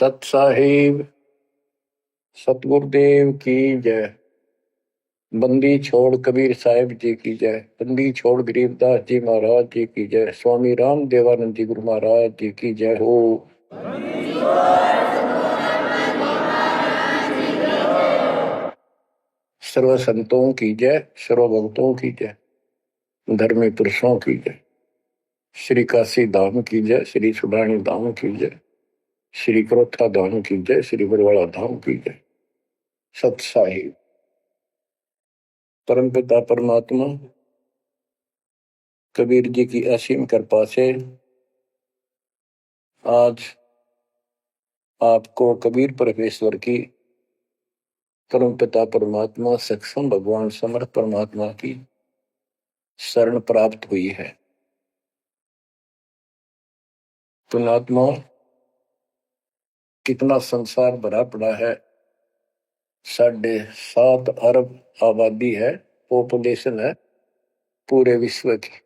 सत साहिब सतगुरुदेव की जय। बंदी छोड़ कबीर साहिब जी की जय। बंदी छोड़ गरीबदास जी महाराज जी की जय। स्वामी राम देवानंद जी गुरु महाराज जी की जय हो। सर्व संतों की जय, सर्व भक्तों की जय, धर्मी पुरुषों की जय। श्री काशी धाम की जय, श्री सुडानी धाम की जय, श्री क्रोथा धाम की जय, श्री बरवाड़ा धाम की जय। सत साहिब परम पिता परमात्मा कबीर जी की असीम कृपा से आज आपको कबीर परमेश्वर की परम पिता परमात्मा सक्षम भगवान समर्थ परमात्मा की शरण प्राप्त हुई है। पुण्यात्मा, कितना संसार भरा पड़ा है। 7.5 अरब आबादी है, पॉपुलेशन है पूरे विश्व की।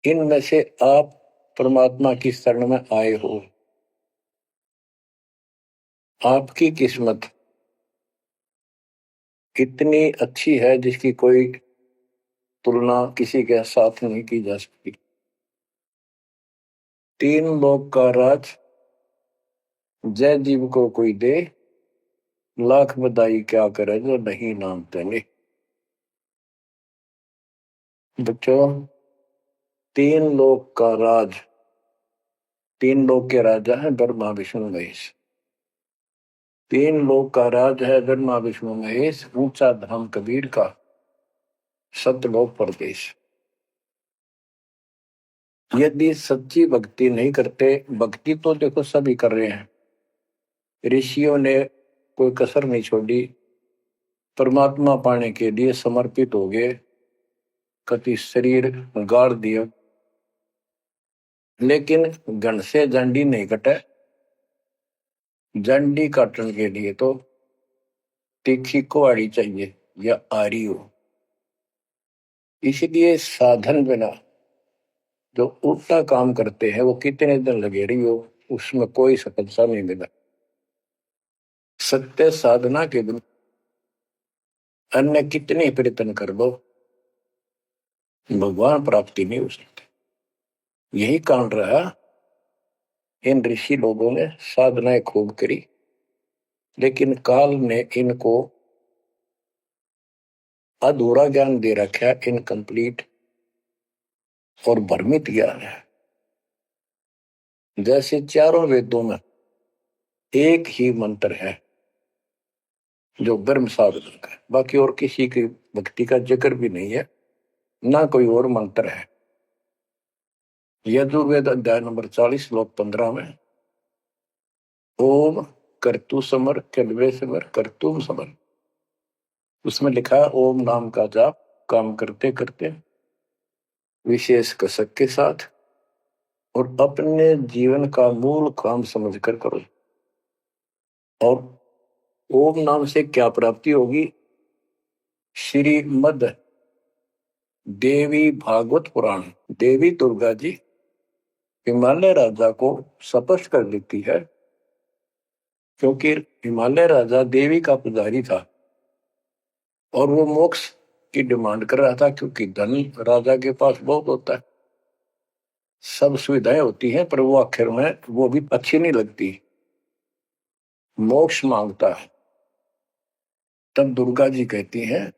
इनमें से आप परमात्मा की शरण में आए हो। आपकी किस्मत इतनी अच्छी है जिसकी कोई तुलना किसी के साथ नहीं की जा सकती। 3 लोक का राज जय जीव को कोई दे, लाख बधाई क्या करे जो नहीं नाम तेने। बच्चों, 3 लोक का राज, 3 लोक के राजा है ब्रह्मा विष्णु महेश। 3 लोक का राज है ब्रह्मा विष्णु महेश। ऊंचा धाम कबीर का, सतलोक परदेश। यदि सच्ची भक्ति नहीं करते, भक्ति तो देखो सभी कर रहे हैं, ऋषियों ने कोई कसर नहीं छोड़ी, परमात्मा पाने के लिए समर्पित हो गए, कति शरीर गाड़ दिए, लेकिन घन से जंडी नहीं कटे। जंडी काटने के लिए तो तीखी कुहाड़ी चाहिए या आरी हो। इसलिए साधन बिना जो उल्टा काम करते हैं वो कितने दिन लगे रही हो, उसमें कोई सफलता नहीं मिला। सत्य साधना के दिन अन्य कितने प्रयत्न कर लो, भगवान प्राप्ति नहीं हो सकती। यही कारण रहा, इन ऋषि लोगों ने साधनाएं खूब करी, लेकिन काल ने इनको अधूरा ज्ञान दे रखा है, इनकम्प्लीट और भ्रमित ज्ञान है। जैसे चारों वेदों में एक ही मंत्र है जो ब्रह्म साधन का, बाकी और किसी की भक्ति का जिक्र भी नहीं है, ना कोई और मंत्र है। यजुर्वेद अध्याय नंबर 40 श्लोक 15 में ओम कर्तु समर कलवे समर कर्तुम समर, उसमें लिखा है ओम नाम का जाप काम करते करते विशेष कसक के साथ और अपने जीवन का मूल काम समझकर करो। और ओम नाम से क्या प्राप्ति होगी? श्रीमद देवी भागवत पुराण, देवी दुर्गा जी हिमालय राजा को स्पष्ट कर देती है, क्योंकि हिमालय राजा देवी का पुजारी था और वो मोक्ष की डिमांड कर रहा था, क्योंकि धन राजा के पास बहुत होता है, सब सुविधाएं होती हैं, पर वो आखिर में वो भी अच्छी नहीं लगती, मोक्ष मांगता है। तब दुर्गा जी कहती हैं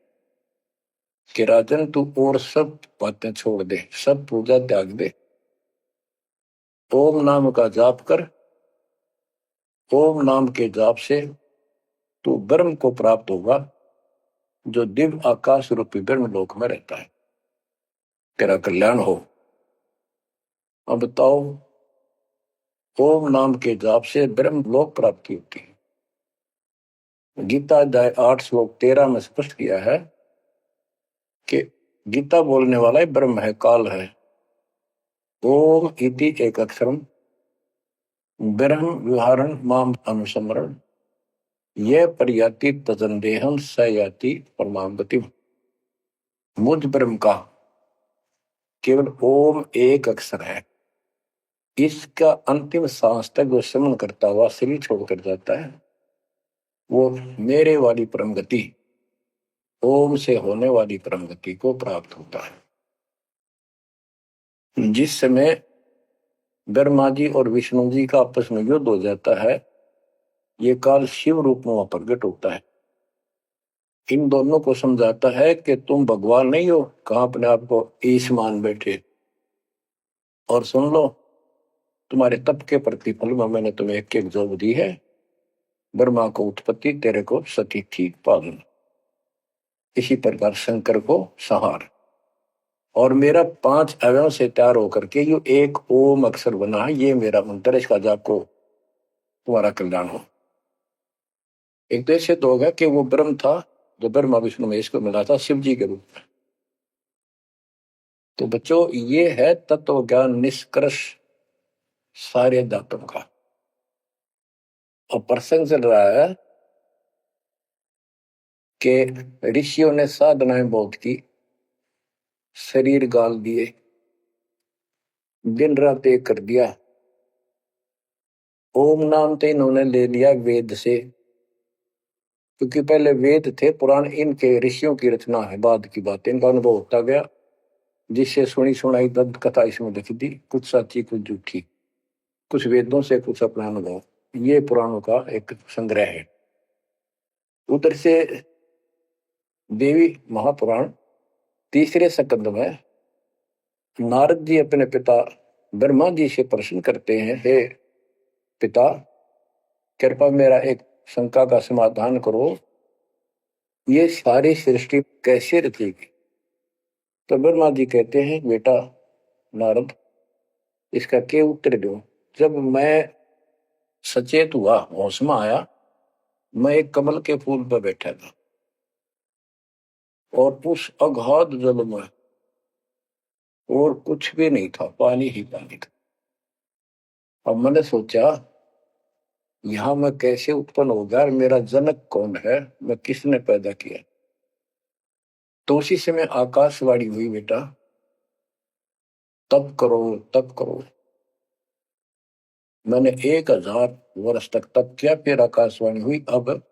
कि राजन तू और सब बातें छोड़ दे, सब पूजा त्याग दे, ओम नाम का जाप कर। ओम नाम के जाप से तू ब्रह्म को प्राप्त होगा, जो दिव्य आकाश रूपी ब्रह्म लोक में रहता है, तेरा कल्याण हो। अब बताओ, ओम नाम के जाप से ब्रह्म लोक प्राप्ति होती है। गीता अध्याय 8 श्लोक 13 में स्पष्ट किया है कि गीता बोलने वाला ही ब्रह्म है, काल है। ओम इति एक अक्षरम ब्रह्म विहारण माम अनुसमरण ये पर्याति तजंदेहम स याति परमाम गति। मुझ ब्रह्म का केवल ओम एक अक्षर है, इसका अंतिम सांस तक जो श्रवण करता हुआ शरीर छोड़कर जाता है, वो मेरे वाली परम गति, ओम से होने वाली परम गति को प्राप्त होता है। जिस समय ब्रह्मा जी और विष्णु जी का आपस में युद्ध हो जाता है, ये काल शिव रूप में वहां प्रकट होता है। इन दोनों को समझाता है कि तुम भगवान नहीं हो, कहां अपने आप को ईश मान बैठे, और सुन लो, तुम्हारे तप के प्रतिफल में मैंने तुम्हें एक एक जोग दी है। ब्रह्मा को उत्पत्ति, तेरे को सती थी पालन। इसी प्रकार शंकर को संहार, और मेरा 5 अवयव से तैयार होकर के ये एक ओम अक्षर बना है। ये मेरा मंत्र, इसका जाप को तुम्हारा कल्याण हो। एक तो ऐसे तो होगा कि वो ब्रह्म था जो ब्रह्मा विष्णु महेश को मिला था शिव जी के रूप में। तो बच्चों, ये है तत्व ज्ञान निष्कर्ष सारे धातुओं का। और प्रसंग चल रहा है कि ऋषियों ने साधनाएं बहुत की, शरीर गाल दिए, दिन रात एक कर दिया। ओम नाम तो इन्होंने ले लिया वेद से, क्योंकि पहले वेद थे, पुराण इनके ऋषियों की रचना है, बाद की बात, इनका अनुभव होता गया, जिससे सुनी सुनाई दंत कथा इसमें लिख दी, कुछ सच्ची कुछ झूठी, कुछ वेदों से कुछ अपना अनुभव। ये पुराणों का एक संग्रह है। उधर से देवी महापुराण तीसरे स्कंद में नारद जी अपने पिता ब्रह्मा जी से प्रश्न करते हैं, हे पिता, कृपा मेरा एक शंका का समाधान करो, ये सारी सृष्टि कैसे रचेगी। तो ब्रह्मा जी कहते हैं, बेटा नारद, इसका क्या उत्तर दूं। जब मैं सचेत हुआ, होश में आया, मैं एक कमल के फूल पर बैठा था, और उस अगाध जल में और कुछ भी नहीं था, पानी ही पानी था। अब मैंने सोचा, यहां मैं कैसे उत्पन्न हो गया, मेरा जनक कौन है, मैं किसने पैदा किया। तो उसी समय आकाशवाणी हुई, बेटा तप करो तप करो। मैंने 1000 वर्ष तक तप किया, फिर आकाशवाणी हुई, अब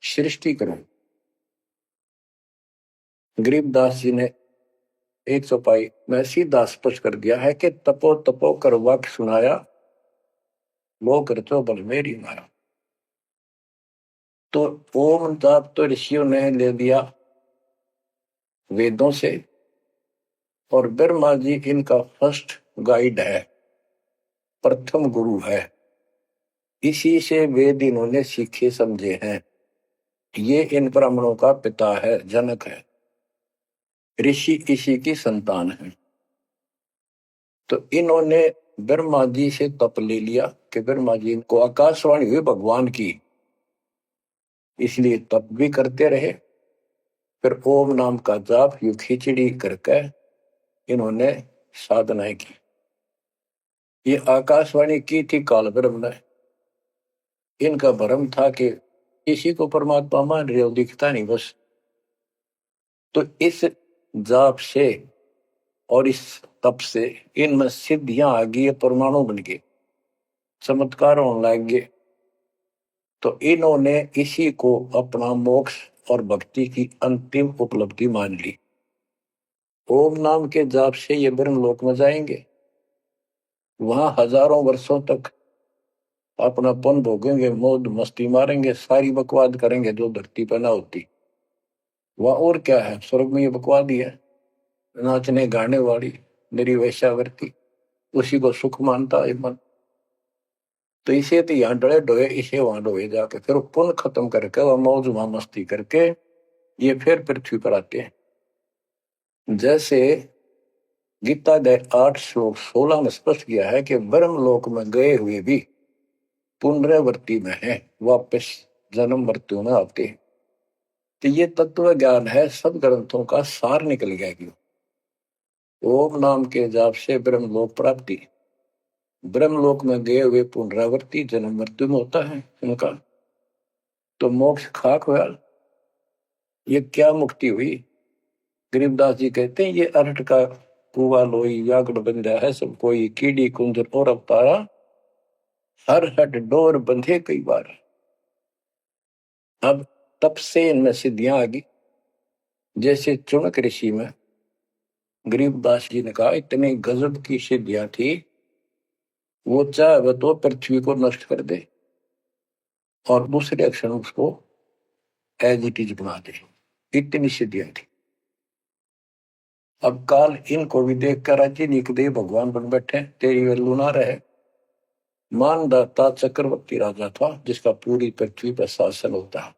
सृष्टि करो। गरीबदास जी ने 100 पाई में सीधा स्पष्ट कर दिया है कि तपो तपो कर वाक्य सुनाया, वो करतो बल मेरी माया। तो ओम जाप तो ऋषियों ने ले लिया वेदों से, और ब्रह्मा जी इनका फर्स्ट गाइड है, प्रथम गुरु है। इसी से वेद इन्होंने सीखे समझे हैं। ये इन ब्राह्मणों का पिता है, जनक है, ऋषि इसी की संतान है। तो इन्होंने ब्रह्मा जी से तप ले लिया कि ब्रह्मा जी को आकाशवाणी हुई भगवान की, इसलिए तप भी करते रहे। फिर ओम नाम का जाप यू खिचड़ी करके इन्होंने साधनाएं की। ये आकाशवाणी की थी काल ब्रह्म ने। इनका भ्रम था कि इसी को परमात्मा मान रहे हो, दिखता नहीं बस। तो इस जाप से और इस तप से इनमें सिद्धियां आ गई, परमाणु बन गए, चमत्कार होने लग गए। तो इन्होंने इसी को अपना मोक्ष और भक्ति की अंतिम उपलब्धि मान ली। ओम नाम के जाप से ये ब्रह्म लोक में जाएंगे, वहां हजारों वर्षों तक अपना पन भोगेंगे, मौज मस्ती मारेंगे, सारी बकवाद करेंगे जो धरती पर ना होती। वह और क्या है, स्वर्ग में ये बकवाद ही है, नाचने गाने वाली मेरी वैश्यावृत्ति, उसी को सुख मानता है मन। तो इसे तो यहाँ डरे डोए, इसे वहां डोए जाके, फिर पुण्य खत्म करके वह मौज वहां मस्ती करके ये फिर पृथ्वी पर आते हैं। जैसे गीता 8 श्लोक 16 में स्पष्ट किया है कि ब्रह्म लोक में गए हुए भी पुनरावृत्ति में है, वापस जन्म मृत्यु में आते हैं। तो ये तत्व ज्ञान है, सब ग्रंथों का सार निकल गया कि ओम नाम के जाप से ब्रह्म लोक प्राप्ति, ब्रह्म लोक में गए हुए पुनरावृत्ति जन्म मृत्यु में होता है उनका। तो मोक्ष खाक हुआ, ये क्या मुक्ति हुई। गरीबदास जी कहते हैं, ये अरहट का कुआ लोई यागड़ बंधा है सब कोई, कीड़ी कुंजर और अवतारा, हर हट डोर बंधे कई बार। अब तब से इनमें सिद्धियां आ गई। जैसे चुनक ऋषि में गरीबदास जी ने कहा इतनी गजब की सिद्धियां थी, वो चाहे तो पृथ्वी को नष्ट कर दे और दूसरे अक्षर उसको एज इट इज बना दे, इतनी सिद्धियां थी। अब काल इनको भी देख कर राजी निकदे भगवान बन बैठे, तेरी वैल्यू ना रहे। मानदाता चक्रवर्ती राजा था जिसका पूरी पृथ्वी पर शासन होता है।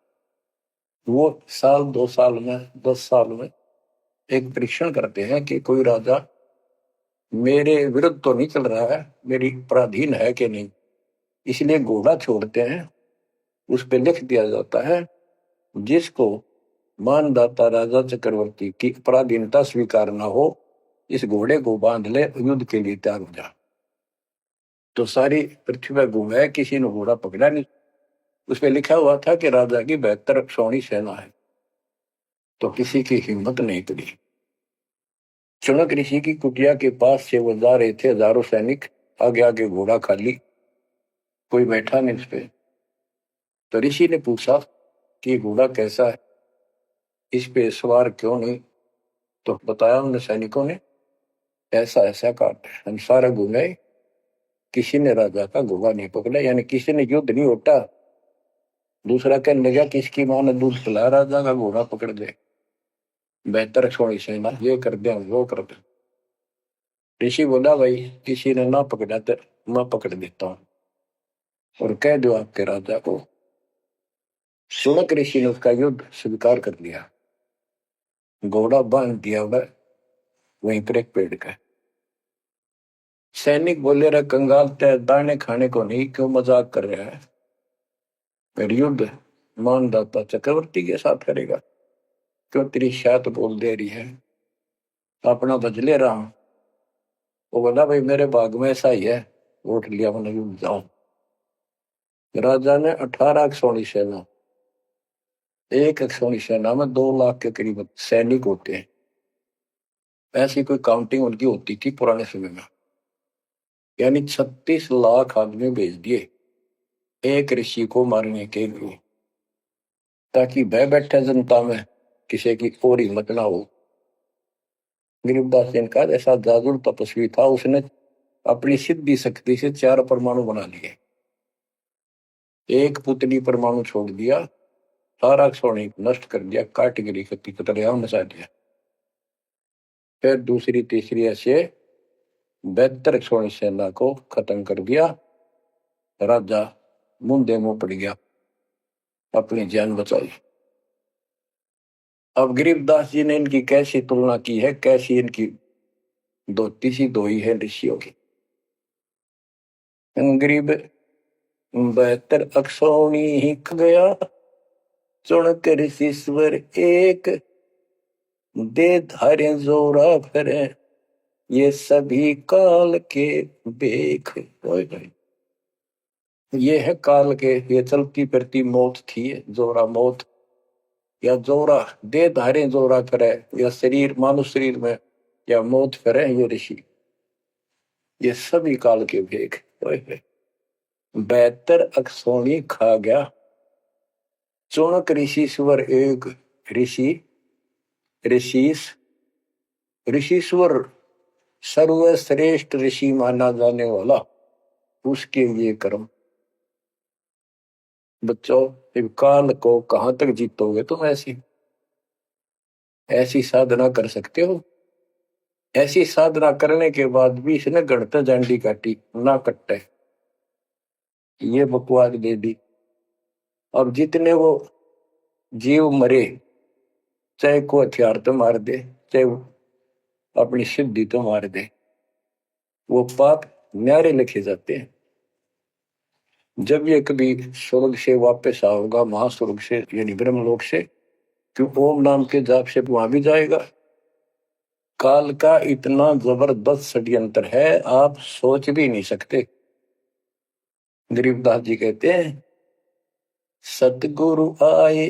वो साल 2 साल में 10 साल में एक परीक्षण करते हैं कि कोई राजा मेरे विरुद्ध तो नहीं चल रहा है, मेरी पराधीन है कि नहीं। इसलिए घोड़ा छोड़ते हैं, उस पर लिख दिया जाता है जिसको मानदाता राजा चक्रवर्ती की पराधीनता स्वीकार न हो, इस घोड़े को बांध ले, युद्ध के लिए तैयार हो जा। तो सारी पृथ्वी पर घूमे, किसी ने घोड़ा पकड़ा नहीं। उस पर लिखा हुआ था कि राजा की 72 सौणी सेना है, तो किसी की हिम्मत नहीं करी। चुनक ऋषि की कुटिया के पास से वो जा रहे थे, हजारों सैनिक, आगे आगे घोड़ा खाली, कोई बैठा नहीं उस पे। तो ऋषि ने पूछा कि घोड़ा कैसा है, इस पे सवार क्यों नहीं। तो बताया उन सैनिकों ने, ऐसा ऐसा काट हम सारा घूमे, किसी ने राजा का घोड़ा नहीं पकड़ा, यानी किसी ने युद्ध नहीं उठा। दूसरा कहने लगा किसकी मां ने दूध पिलाया, राजा का घोड़ा पकड़ दे, बेहतर छोड़ी सेना, ये कर दे वो कर दे। ऋषि बोला भाई किसी ने ना पकड़ा तो मैं पकड़ देता हूं और कह दो आपके राजा को। सुनक ऋषि ने उसका युद्ध स्वीकार कर लिया, घोड़ा बांध दिया वहीं पर एक पेड़ का। सैनिक बोले रहा कंगाल तय दाने खाने को नहीं, क्यों मजाक कर रहा है, फिर युद्ध मानदाता चक्रवर्ती के साथ करेगा, क्यों तेरी शायद बोल दे रही है, अपना बदले रहा हूं। वो बोला भाई मेरे भाग में ऐसा ही है, वोट लिया मैंने युद्ध जाऊं। राजा ने 18 सोनी सेना, एक सोनी सेना में 2 लाख के करीब सैनिक होते हैं, ऐसी कोई काउंटिंग उनकी होती थी पुराने समय में। यानी 36 लाख आदमी भेज दिए एक ऋषि को मारने के लिए, ताकि भय बैठे जनता में किसी की और हिम्मत ना हो। गरीबदास जी का ऐसा जादू तपस्वी था, उसने अपनी सिद्धि शक्ति से 4 परमाणु बना लिए, एक पुतली परमाणु छोड़ दिया, सारा सोने नष्ट कर दिया, काटगिरी की तरह मचा दिया। फिर दूसरी तीसरी ऐसे 72 सोनी सेना को खत्म कर दिया। राजा मुंदे मुंह पड़ गया, अपनी जान बचाई। अब गरीबदास जी ने इनकी कैसी तुलना की है, कैसी इनकी धोती सी धोई है ऋषियों की। गरीब 72 अक्षौणी ही गया, चुनक ऋषिश्वर एक, दे धारे जोरा भरे, ये सभी काल के बेख। ये है काल के, ये चलती फिरती मौत थी, जोरा मौत, या जोरा दे धारे जोरा करे, या शरीर मानुष शरीर में या मौत करे, ये ऋषि, ये सभी काल के भेख। 72 अक्षौणी खा गया, चुनक ऋषिश्वर एक, ऋषि ऋषिस ऋषिश्वर सर्वश्रेष्ठ ऋषि माना जाने वाला, उसके लिए कर्म। बच्चों काल को कहां तक जीतोगे तुम, ऐसी ऐसी साधना कर सकते हो। ऐसी साधना करने के बाद भी इसने गणता झंडी काटी ना कट्टे, ये बकवास दे दी। अब जितने वो जीव मरे, चाहे को हथियार तो मार दे, चाहे अपनी सिद्धि तो मार दे, वो पाप न्यारे लिखे जाते हैं। जब ये कभी स्वर्ग से वापस आओगा, महास्वर्ग से यानी ब्रह्मलोक से, क्यों ओम नाम के जाप से वहां भी जाएगा। काल का इतना जबरदस्त षड्यंत्र है, आप सोच भी नहीं सकते। गरीबदास जी कहते हैं सतगुरु आए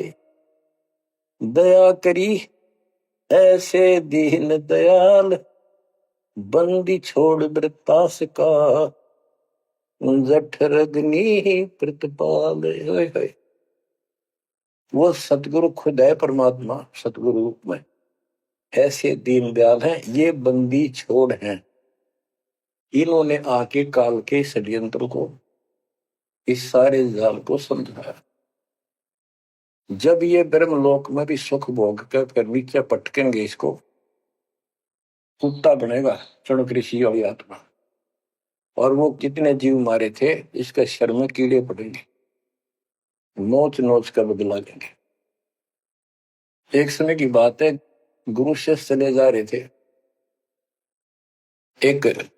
दया करी, ऐसे दीन दयाल, बंदी छोड़ वृत्तास का, जठर अग्नि प्रतिपाल। वो सतगुरु खुद है, परमात्मा सतगुरु रूप में ऐसे दीनदयाल हैं। ये बंदी छोड़ हैं, इन्होंने आके काल के षड्यंत्र को, इस सारे जाल को समझाया। जब ये ब्रह्मलोक में भी सुख भोग कर फिर नीचे पटकेंगे, इसको कुत्ता बनेगा चणक ऋषि वाली आत्मा। और वो कितने जीव मारे थे, इसके शर में कीड़े पड़ेंगे, नोच नोच कर बदला लेंगे। एक समय की बात है, गुरु शिष्य चले जा रहे थे, एक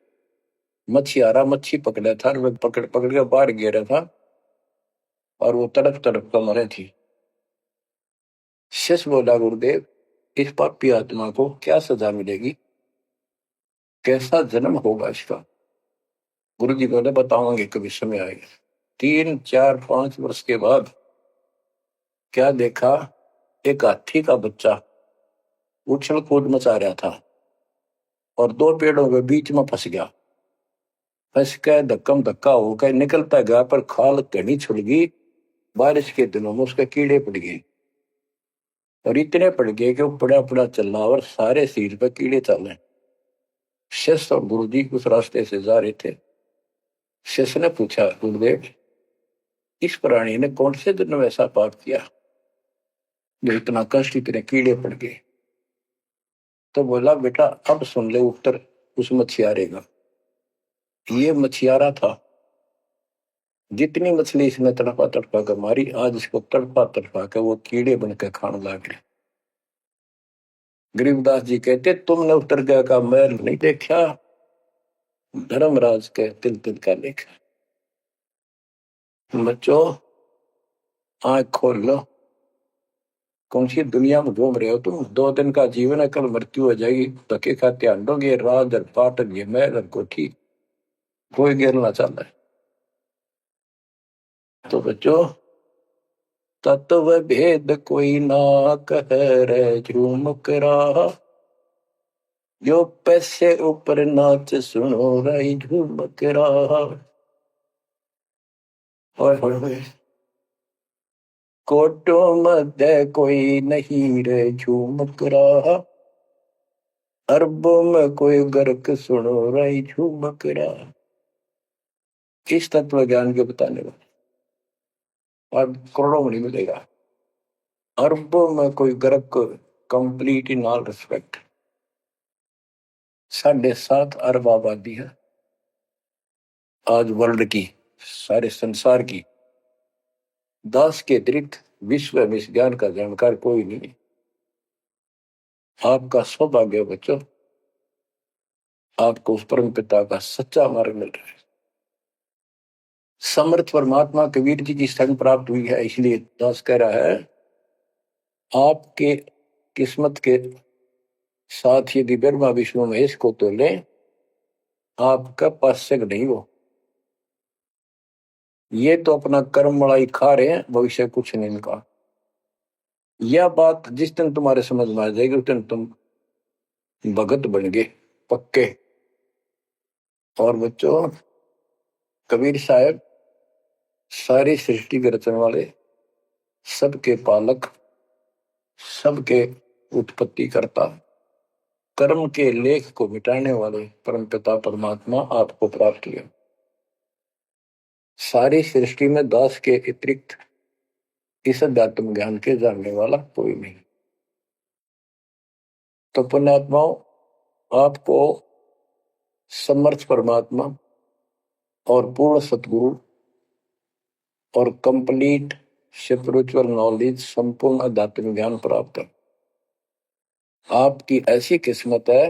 मछियारा मच्छी पकड़ा था, वो पकड़ पकड़ के बाहर गिरा था और वो तड़प तड़प कर मरे थी। शिष्य बोला, गुरुदेव इस पापी आत्मा को क्या सजा मिलेगी, कैसा जन्म होगा इसका? गुरु जी बोले, बताओगे कभी समय आएगा। 3, 4, 5 वर्ष के बाद क्या देखा, एक हाथी का बच्चा उछल कूद मचा रहा था और 2 पेड़ों के बीच में फंस गया। फंस के धक्कम धक्का होकर निकलता गया, पर खाल घनी छुड़ गई। बारिश के दिनों में उसके कीड़े पड़ गए और इतने पड़ गए कि वो पड़ा पड़ा चल रहा और सारे शरीर पर कीड़े चल रहे। शिष्य और गुरु जी उस रास्ते से जा रहे थे। शिष्य ने पूछा, गुरुदेव इस प्राणी ने कौन से दिन में ऐसा पाप किया जो इतना कष्ट, इतने कीड़े पड़ गए? तो बोला, बेटा अब सुन ले उत्तर उस मछियारे का। ये मछियारा था, जितनी मछली इसने तड़पा तड़पा कर मारी, आज इसको तड़पा तड़पा कर वो कीड़े बनकर खाने लग गए। गरीबदास जी कहते, तुमने उत्तर गया का मैल नहीं देखा, धर्मराज के तिल तिल का देखा। बच्चों आंख खोल लो, कौन सी दुनिया में घूम रहे हो तुम? 2 दिन का जीवन है, कल मृत्यु हो जाएगी। धके खाते आंडोगे, राज और पाट और ये महल और कोठी, कोई गिरना चाहता है। तो बच्चों तत्व भेद कोई ना कह रे झूमक रहा, जो पैसे ऊपर नाच सुनो रही झूमक रहा। कोटों मध्य कोई नहीं रे झूमक रहा, अरबों में कोई गर्क सुनो रही झूमक रहा। इस तत्व ज्ञान के बताने वाले और करोड़ों में नहीं मिलेगा, अरबों में कोई गर्क, कंप्लीट इन ऑल रिस्पेक्ट। 7.5 अरब आबादी है आज वर्ल्ड की, सारे संसार की। 10 के अतिरिक्त विश्व में इस ज्ञान का जानकार कोई नहीं। आपका सौभाग्य बच्चों, आपको उस परम पिता का सच्चा मार्ग मिल रहा है। समर्थ परमात्मा कबीर जी की शरण प्राप्त हुई है, इसलिए दास कह रहा है, आपके किस्मत के साथ यदि ब्रह्मा विष्णु महेश को तो ले, आपका पास्यक नहीं हो। ये तो अपना कर्म मलाई खा रहे हैं, भविष्य कुछ नहीं इनका। यह बात जिस दिन तुम्हारे समझ में आ जाएगी, उस दिन तुम भगत बन गए पक्के। और बच्चों कबीर साहब सारी सृष्टि के रचने वाले, सबके पालक, सबके उत्पत्ति करता, कर्म के लेख को मिटाने वाले परम पिता परमात्मा आपको प्राप्त हुए। सारी सृष्टि में दास के अतिरिक्त इस अध्यात्म ज्ञान के जानने वाला कोई नहीं। तो पुण्यात्माओं, आपको समर्थ परमात्मा और पूर्ण सतगुरु और कंप्लीट स्पिरिचुअल नॉलेज, संपूर्ण आध्यात्मिक ज्ञान प्राप्त है। आपकी ऐसी किस्मत है,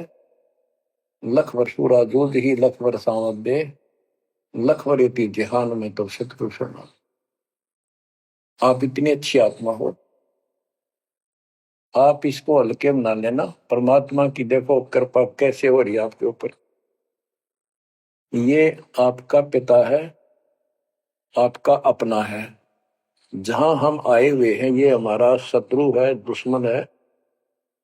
लख वर्ष राजूद ही लख वर्ष दे, लख वरेती जहान में तो सतगुरु शरण। आप इतनी अच्छी आत्मा हो, आप इसको हल्के में ना लेना। परमात्मा की देखो कृपा कैसे हो रही है आपके ऊपर। ये आपका पिता है, आपका अपना है। जहां हम आए हुए हैं, ये हमारा शत्रु है, दुश्मन है,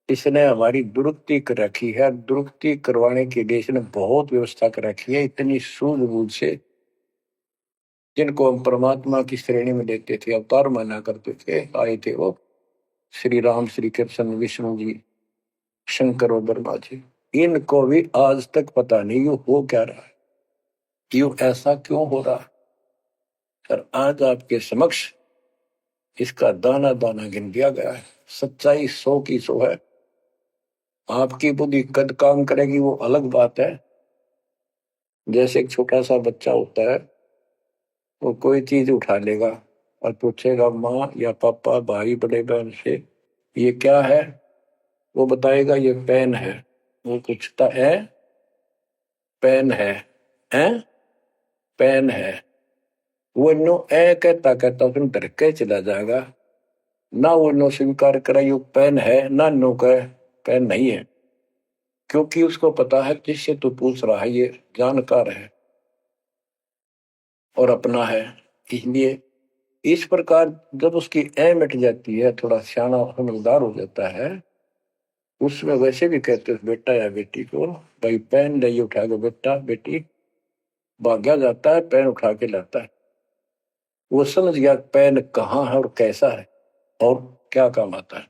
इसने हमारी दुरुक्ति कर रखी है। दुरुक्ति करवाने के लिए इसने बहुत व्यवस्था कर रखी है, इतनी सूझबूझ से। जिनको हम परमात्मा की श्रेणी में लेते थे, अवतार माना करते थे, आए थे वो श्री राम, श्री कृष्ण, विष्णु जी, शंकर और ब्रह्मा जी। इनको भी आज तक पता नहीं ये हो क्या रहा है, क्यों ऐसा क्यों हो रहा है। और आज आपके समक्ष इसका दाना दाना गिन दिया गया है। सच्चाई 100 की 100 है। आपकी बुद्धि कद काम करेगी वो अलग बात है। जैसे एक छोटा सा बच्चा होता है, वो कोई चीज उठा लेगा और पूछेगा माँ या पापा, भाई, बड़े बहन से, ये क्या है। वो बताएगा ये पेन है। वो पूछता है पेन है पेन है। वो नो ए कहता कहता उसमें डर के चला जाएगा। ना वो नो स्वीकार करे ये पेन है, ना नो कहे पेन नहीं है, क्योंकि उसको पता है जिससे तू पूछ रहा है ये जानकार है और अपना है। इसलिए इस प्रकार जब उसकी ए मिट जाती है, थोड़ा सियाना समझदार हो जाता है, उसमें वैसे भी कहते हैं बेटा या बेटी को, भाई पेन ले उठा के, बेटा बेटी भाग्या जाता है, पेन उठा के लाता है। वो समझ गया पेन कहाँ है और कैसा है और क्या काम आता है।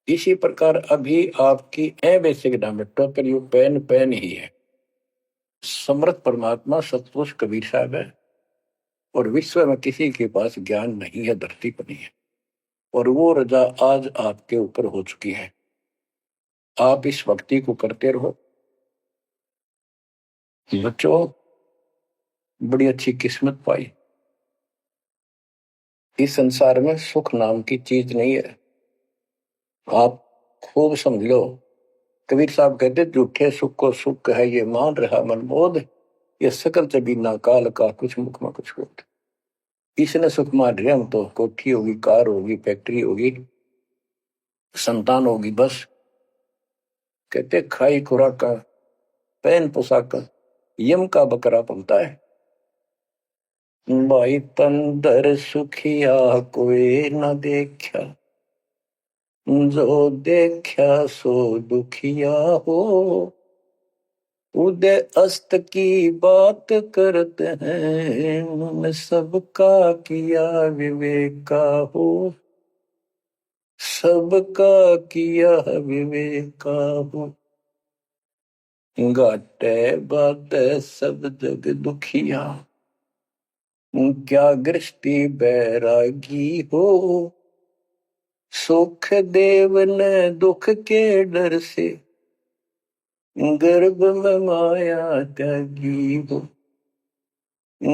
इसी प्रकार अभी आपकी ए बेसिक ना मिटो, पर ये पेन पेन ही है। समर्थ परमात्मा सतपुरुष कबीर साहब है और विश्व में किसी के पास ज्ञान नहीं है, धरती पर नहीं है। और वो रजा आज आपके ऊपर हो चुकी है। आप इस भक्ति को करते रहो बच्चों। बड़ी अच्छी किस्मत पाई। इस संसार में सुख नाम की चीज नहीं है, आप खूब समझ लो। कबीर साहब कहते झूठे सुख को सुख है ये मान रहा मनमोद, ये सकल चबीना काल का कुछ मुख में कुछ बोध। इसने सुख मान रहे हम तो, कोठी होगी, कार होगी, फैक्ट्री होगी, संतान होगी, बस। कहते खाई खुराक का, पहन पोशाक का, यम का बकरा पलता है। भाई तंदर सुखिया कोई न देखा, जो देखा सो दुखिया हो। उदय अस्त की बात करते हैं, सबका किया विवेका हो। सबका किया विवेका हो। घाटे बात सब जग दुखिया, क्या गृष्टि बैरागी हो। सुख देव ने दुख के डर से, गर्भ में माया त्यागी हो।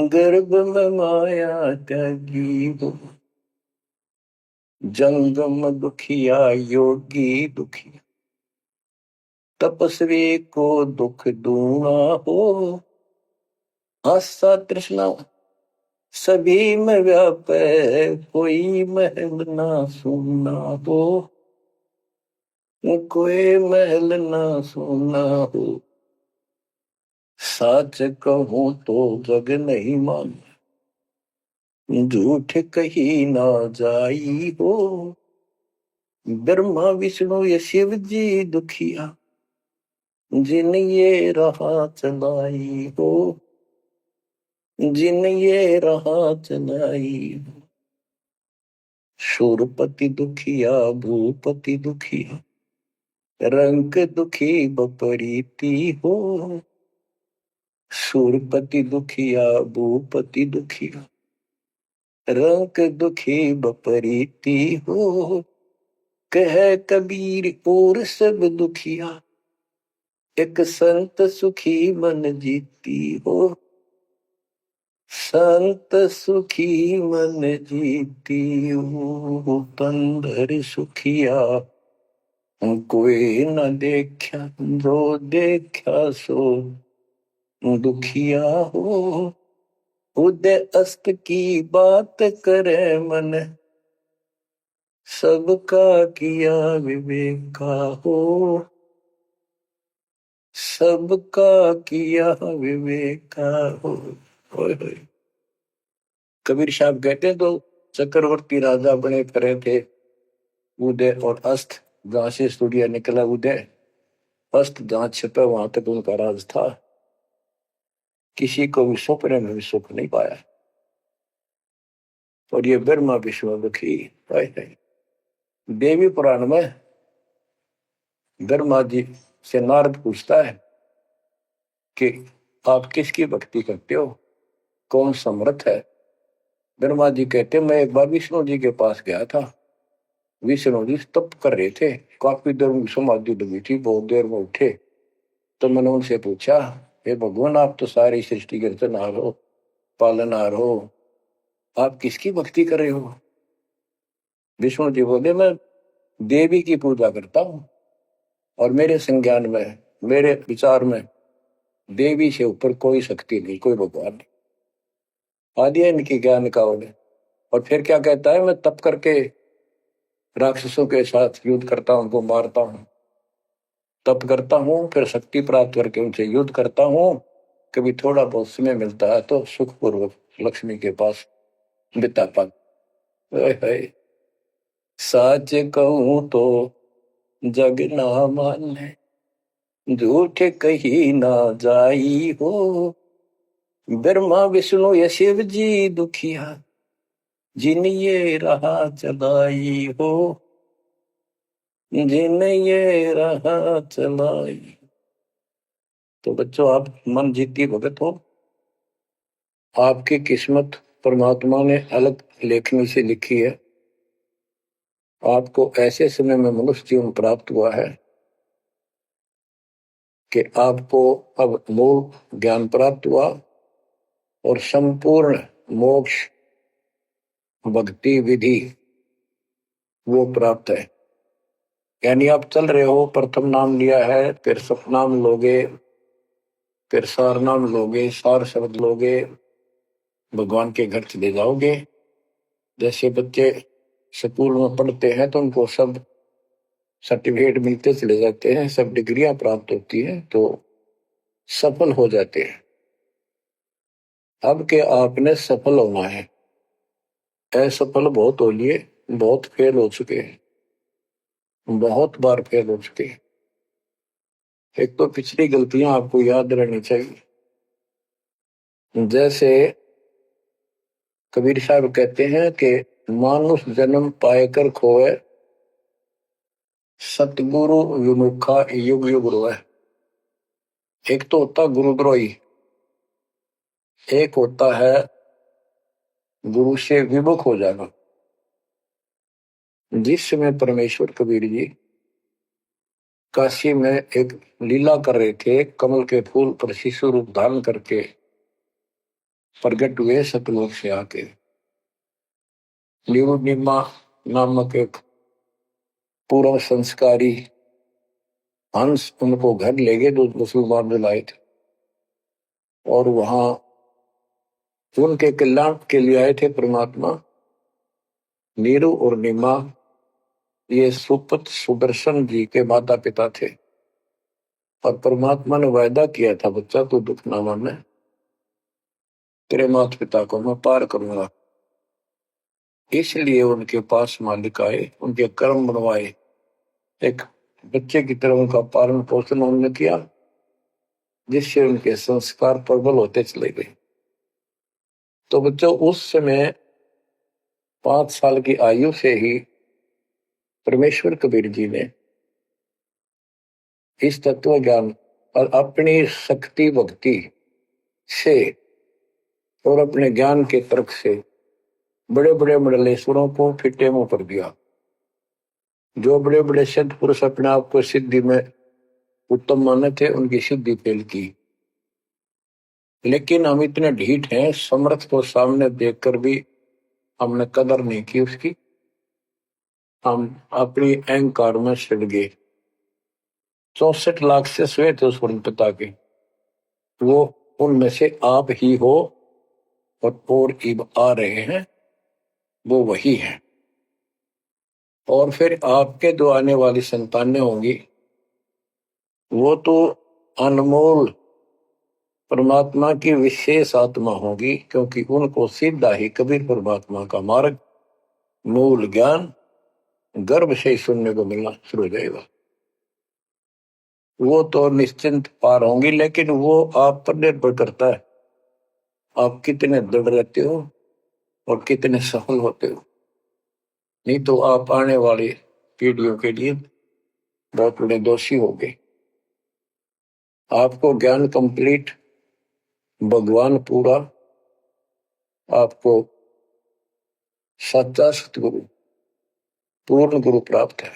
गर्भ में माया त्यागी हो। जंगम दुखिया योगी दुखिया, तपस्वी को दुख दूना हो। आशा तृष्णा सभी में व्यापे, कोई महल ना सुना हो। कोई महल ना सुना हो। सच कहूं तो जग नहीं मान, झूठ कही ना जाई हो। ब्रह्मा विष्णु ये शिव जी दुखिया, जिन ये राह चलाई हो। जिन ये राह चलाई हो। शूरपति दुखिया, भूपति दुखिया, रंग दुखी बपरीती हो। शूरपति दुखिया, भूपति दुखिया, रंग दुखी बपरीती हो। कह कबीर और सब दुखिया, एक संत सुखी मन जीती हो। संत सुखी मन जीती हो। तंदर सुखिया कोई न देखा, जो देखा सो दुखिया हो। उदय अस्त की बात करे मन, सबका किया विवेका हो। सबका किया विवेका हो। कबीर साहब कहते तो चक्रवर्ती राजा बने करे थे उदय और अस्त, जहां से सूर्य निकला उदय अस्त जहां छिपे वहां तक उनका राज था। किसी को भी सपने में भी सुख नहीं पाया। और ये ब्रह्मा विष्णु दुखी देवी पुराण में ब्रह्मा जी से नारद पूछता है कि आप किसकी भक्ति करते हो, कौन समर्थ है। ब्रह्मा जी कहते मैं एक बार विष्णु जी के पास गया था। विष्णु जी तप कर रहे थे, काफी देर में समाधि लगी थी, बहुत देर में उठे। तो मैंने उनसे पूछा, हे भगवान आप तो सारी सृष्टि के रचनहार हो, पालनहार हो, आप किसकी भक्ति कर रहे हो। विष्णु जी बोले मैं देवी की पूजा करता हूं और मेरे संज्ञान में, मेरे विचार में देवी से ऊपर कोई शक्ति नहीं, कोई भगवान नहीं। आदि है इनकी ज्ञान का उन्हें। और फिर क्या कहता है, मैं तप करके राक्षसों के साथ युद्ध करता हूं, उनको मारता हूं, तप करता हूं, फिर शक्ति प्राप्त करके उनसे युद्ध करता हूं। कभी थोड़ा बहुत समय मिलता है तो सुखपूर्वक लक्ष्मी के पास बिता पाता। सच कहूं तो जग ना माने, झूठ कही ना जाई हो। ब्रह्मा विष्णु ये शिव जी दुखिया, जिन ये राह चलाई हो, जिन ये राह चलाई। तो बच्चों आप मन जीती भगत हो। आपकी किस्मत परमात्मा ने अलग लेखनी से लिखी है। आपको ऐसे समय में मनुष्य जीवन प्राप्त हुआ है कि आपको अब मूल ज्ञान प्राप्त हुआ और संपूर्ण मोक्ष भक्ति विधि वो प्राप्त है। यानी आप चल रहे हो, प्रथम नाम लिया है, फिर सपनाम लोगे, फिर सार नाम लोगे, सार शब्द लोगे, भगवान के घर चले जाओगे। जैसे बच्चे स्कूल में पढ़ते हैं तो उनको सब सर्टिफिकेट मिलते चले जाते हैं, सब डिग्रियां प्राप्त होती हैं तो सफल हो जाते हैं। अब के आपने सफल होना है। असफल बहुत हो लिए, बहुत फेल हो चुके हैं, बहुत बार फेल हो चुके हैं। एक तो पिछली गलतियां आपको याद रहनी चाहिए। जैसे कबीर साहब कहते हैं कि मानुष जन्म पाएकर खोए, सतगुरु विमुखा युग युग रोए। एक तो होता गुरुद्रोही, एक होता है गुरु से विमुख हो जाना। जिस समय परमेश्वर कबीर जी काशी में एक लीला कर रहे थे, कमल के फूल पर शिशु रूप धारण करके प्रगट हुए सतलोक से आके। निमा नामक एक पूर्व संस्कारी हंस उनको घर ले गए, जो मुसलमान में लाए थे, और वहां उनके कल्याण के लिए आए थे परमात्मा। नीरू और निमा ये सुपत सुदर्शन जी के माता पिता थे और परमात्मा ने वायदा किया था, बच्चा तू दुख ना माने, तेरे माता पिता को मैं पार करूंगा। इसलिए उनके पास मालिक आए, उनके कर्म बनवाए, एक बच्चे की तरह उनका पालन पोषण उन्होंने किया, जिससे उनके संस्कार प्रबल होते चले गए। तो बच्चों उस समय 5 साल की आयु से ही परमेश्वर कबीर जी ने इस तत्व ज्ञान और अपनी शक्ति भक्ति से और अपने ज्ञान के तर्क से बड़े बड़े मंडलेश्वरों को फिटे मुंह कर दिया। जो बड़े बड़े सिद्ध पुरुष अपने आप को सिद्धि में उत्तम माने थे, उनकी सिद्धि फेल की। लेकिन हम इतने ढीठ हैं, समर्थ को सामने देखकर भी हमने कदर नहीं की उसकी। हम अपनी अहंकार में सिड़ गए। 64 लाख से स्वे थे उस पिता के, वो उनमें से आप ही हो और इब आ रहे हैं, वो वही है। और फिर आपके जो आने वाली संतानें होंगी वो तो अनमोल परमात्मा की विशेष आत्मा होगी, क्योंकि उनको सीधा ही कबीर परमात्मा का मार्ग, मूल ज्ञान, गर्भ से ही सुनने को मिलना शुरू हो जाएगा। वो तो निश्चिंत पार होंगी, लेकिन वो आप पर निर्भर करता है आप कितने दृढ़ रहते हो और कितने सफल होते हो। नहीं तो आप आने वाली पीढ़ियों के लिए बहुत बड़े दोषी हो गए। आपको ज्ञान कंप्लीट, भगवान पूरा, आपको सच्चा सतगुरु, पूर्ण गुरु प्राप्त है।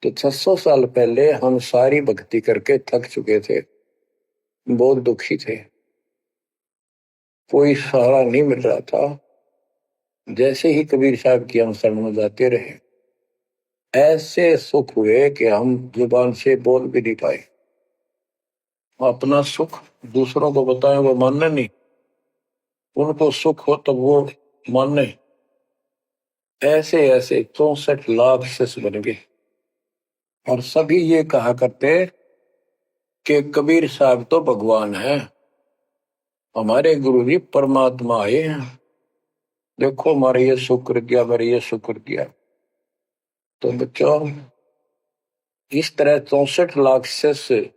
तो 600 साल पहले हम सारी भक्ति करके थक चुके थे, बहुत दुखी थे, कोई सहारा नहीं मिल रहा था। जैसे ही कबीर साहब की हम शरण में जाते रहे, ऐसे सुख हुए कि हम जुबान से बोल भी नहीं पाए। अपना सुख दूसरों को बताएं वो मानने नहीं, उनको सुख हो तब वो मानने। ऐसे ऐसे 64 लाख शिष्य बन गए और सभी ये कहा करते कि कबीर साहब तो भगवान है, हमारे गुरु जी परमात्मा आए हैं, देखो हमारे ये शुक्र किया, हमारे ये शुक्र किया। तो बच्चों, इस तरह 64 लाख शिष्य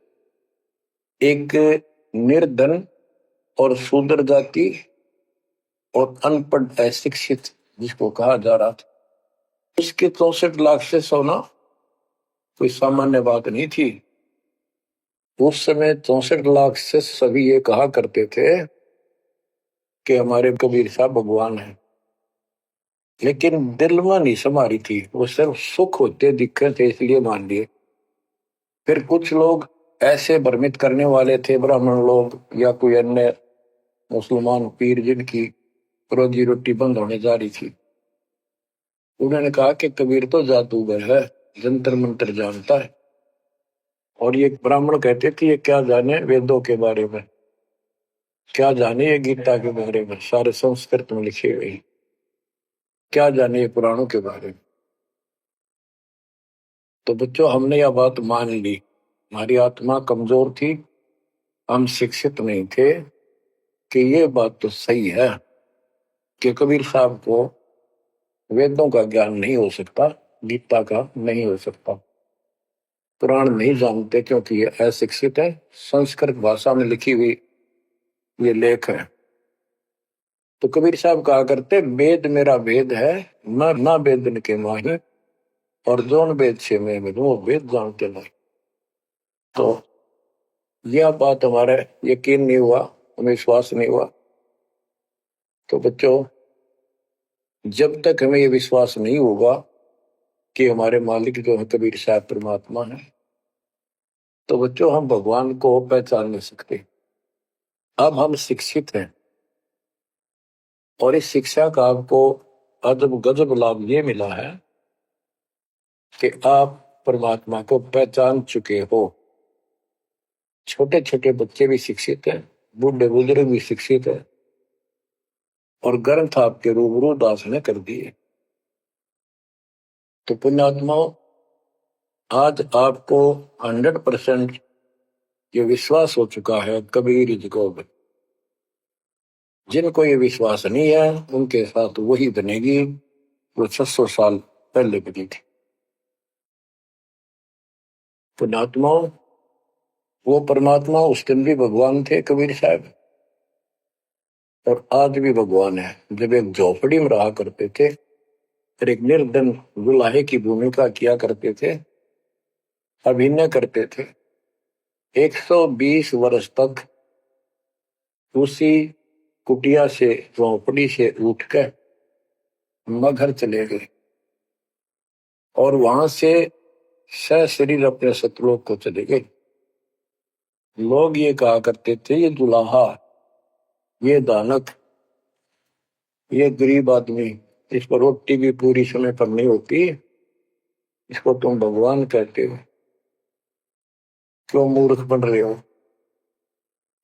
एक निर्धन और शूद्र जाति और अनपढ़ अशिक्षित जिसको कहा जा रहा था, उसके 64 लाख शिष्य होना कोई सामान्य बात नहीं थी। उस समय 64 लाख शिष्य सभी ये कहा करते थे कि हमारे कबीर साहब भगवान हैं, लेकिन दिल में नहीं समारी थी, वो सिर्फ सुख होते दिखे थे इसलिए मान लिए। फिर कुछ लोग ऐसे भ्रमित करने वाले थे, ब्राह्मण लोग या कोई अन्य मुसलमान पीर जिनकी रोजी रोटी बंद होने जा रही थी, उन्होंने कहा कि कबीर तो जादूगर है, जंतर मंत्र जानता है। और ये ब्राह्मण कहते थे ये क्या जाने वेदों के बारे में, क्या जाने ये गीता के बारे में, सारे संस्कृत में लिखे हुए, क्या जाने ये पुराणों के बारे में। तो बच्चों, हमने यह बात मान ली, हमारी आत्मा कमजोर थी, हम शिक्षित नहीं थे कि ये बात तो सही है कि कबीर साहब को वेदों का ज्ञान नहीं हो सकता, गीता का नहीं हो सकता, पुराण नहीं जानते क्योंकि ये अशिक्षित है, संस्कृत भाषा में लिखी हुई ये लेख है। तो कबीर साहब कहा करते वेद मेरा वेद है, मैं ना वेदन के माही, और जोन वेद से मैं मिलूं वो वेद जानते नहीं। तो यह बात हमारा यकीन नहीं हुआ, हमें विश्वास नहीं हुआ। तो बच्चों, जब तक हमें ये विश्वास नहीं होगा कि हमारे मालिक जो है कबीर साहब परमात्मा है, तो बच्चों हम भगवान को पहचान नहीं सकते। अब हम शिक्षित हैं और इस शिक्षा का आपको अजब गजब लाभ ये मिला है कि आप परमात्मा को पहचान चुके हो। छोटे छोटे बच्चे भी शिक्षित हैं, बूढ़े बुजुर्ग भी शिक्षित है, और ग्रंथ आपके रूबरू दास ने कर दिए। तो पुण्यात्माओं, आज आपको 100% ये विश्वास हो चुका है कबीर जी को। जिनको ये विश्वास नहीं है उनके साथ वही बनेगी जो 600 साल पहले बनी थी। पुण्यात्माओं, वो परमात्मा उस दिन भी भगवान थे कबीर साहब, और आज भी भगवान है। जब एक झोपड़ी में रहा करते थे फिर एक निर्धन दुल्हे की भूमिका किया करते थे, अभिनय करते थे। 120 वर्ष तक उसी कुटिया से, झोपड़ी से उठकर मगहर चले गए और वहां से सशरीर अपने सतलोक को चले गए। लोग ये कहा करते थे ये दुल्हा, ये दानक, ये गरीब आदमी, इस पर रोटी भी पूरी समय पर नहीं होती, इसको तुम भगवान कहते हो, क्यों मूर्ख बन रहे हो।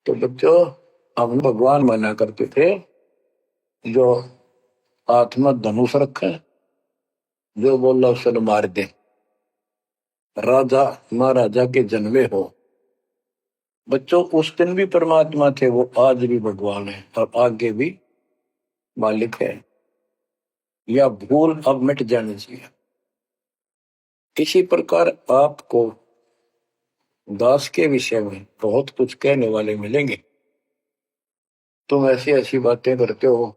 तो बच्चों, हम भगवान माना करते थे जो आत्मा धनुष रखे, जो बोला उसे मार दे, राजा महाराजा के जन्मे हो। बच्चों, उस दिन भी परमात्मा थे, वो आज भी भगवान है और आगे भी मालिक है। या भूल अब मिट जानी चाहिए। इसी प्रकार आपको दास के विषय में बहुत कुछ कहने वाले मिलेंगे। तुम ऐसी ऐसी बातें करते हो,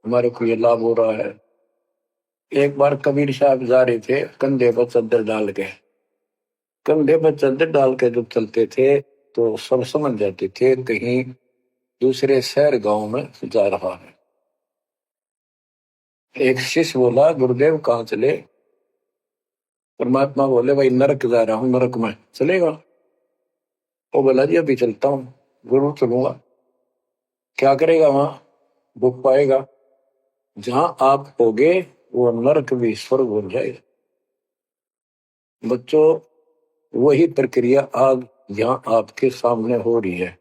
हमारे को ये लाभ हो रहा है। एक बार कबीर साहब जा रहे थे, कंधे पर चादर डाल के, कंधे पर चादर डाल के जब चलते थे तो सब समझ जाते थे कहीं दूसरे शहर गांव में जा रहा है। एक शिष्य बोला, गुरुदेव कहाँ चले? परमात्मा बोले, भाई नरक जा रहा हूं, नरक में चलेगा? वो बोला, जी अभी चलता हूं, गुरु चलूंगा। क्या करेगा वहां? भूख पाएगा। जहां आप होगे वो नरक भी स्वर्ग बन जाएगा। बच्चों, वही प्रक्रिया आज यहाँ आपके सामने हो रही है।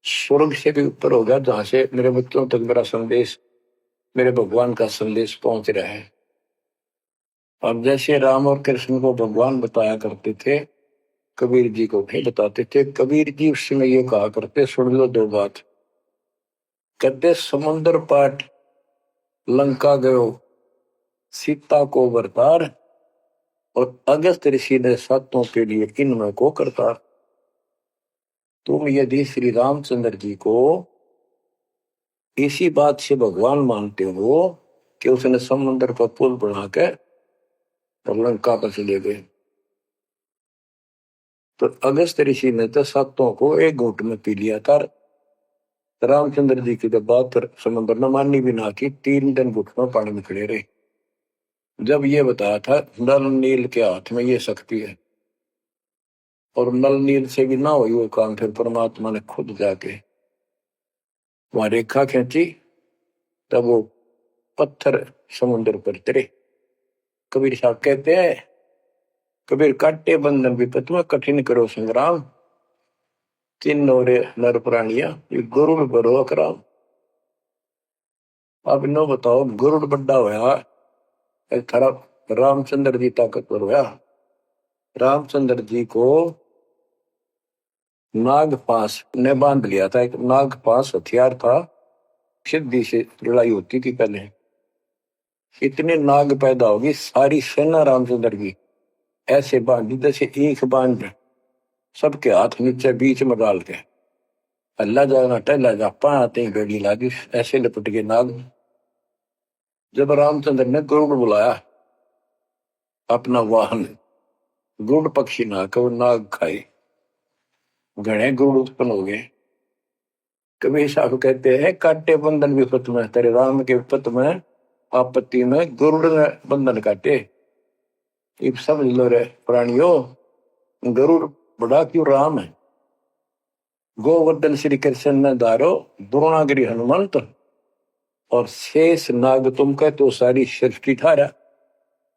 स्वर्ग से भी ऊपर होगा, जहां से मेरे बच्चों तक मेरा संदेश, मेरे भगवान का संदेश पहुंच रहा है। अब जैसे राम और कृष्ण को भगवान बताया करते थे, कबीर जी को नहीं बताते थे। कबीर जी उस समय ये कहा करते, सुन लो दो बात। कहते, समुद्र पाट लंका गयो, सीता को बरतार, और अगस्त ऋषि ने सातों के लिए इनमें को करतार। तुम यदि श्री रामचंद्र जी को इसी बात से भगवान मानते हो कि उसने समुद्र पर पुल बना के और लंका पर चले गए, तो अगस्त ऋषि ने तो सातों को एक घूंट में पी लिया था। रामचंद्र जी की जब बात समुद्र ने माननी भी ना की, 3 दिन घुट में पानी में खड़े रहे। जब ये बताया था नल नील के हाथ में ये शक्ति है, और नल नील से भी ना हुई वो काम, फिर परमात्मा ने खुद जाके वहां रेखा खींची, तब वो पत्थर समुद्र पर तरे। कबीर साहब कहते हैं, कबीर काटे बंधन विपत में कठिन करो संग्राम, तीन नौरे नर प्राणिया ये गरुड़ बरो अकराम। अब नो बताओ, गरुड़ बड्डा होया, थारा रामचंद्र जी ताकतवर होया। रामचंद्र जी को नागपाश ने बांध लिया था। एक नागपाश हथियार था, सिद्धि से लड़ाई होती थी पहले। इतने नाग पैदा होगी, सारी सेना रामचंद्र की ऐसे बांधी जैसे एक बांध, सबके हाथ नीचे बीच में डाल के अल्लाह जाना टहला जा पाते गड़ी लागी, ऐसे लपट के नाग। जब रामचंद्र ने गरुड़ बुलाया अपना वाहन, गरुड़ पक्षी ना को नाग खाए, घने गरुड़ उत्पन्न हो गए। कबीर साहब कहते हैं, काटे बंधन विपत में, तेरे राम के विपत में आपत्ति में गरुड़ ने बंधन काटे। इब समझ लो रे प्राणियों, गरुड़ बड़ा क्यों राम है। गोवर्धन श्री कृष्ण ने धारो, द्रोणागिरी हनुमंत, और शेष नाग तुम कह तो सारी सृष्टि ठारा।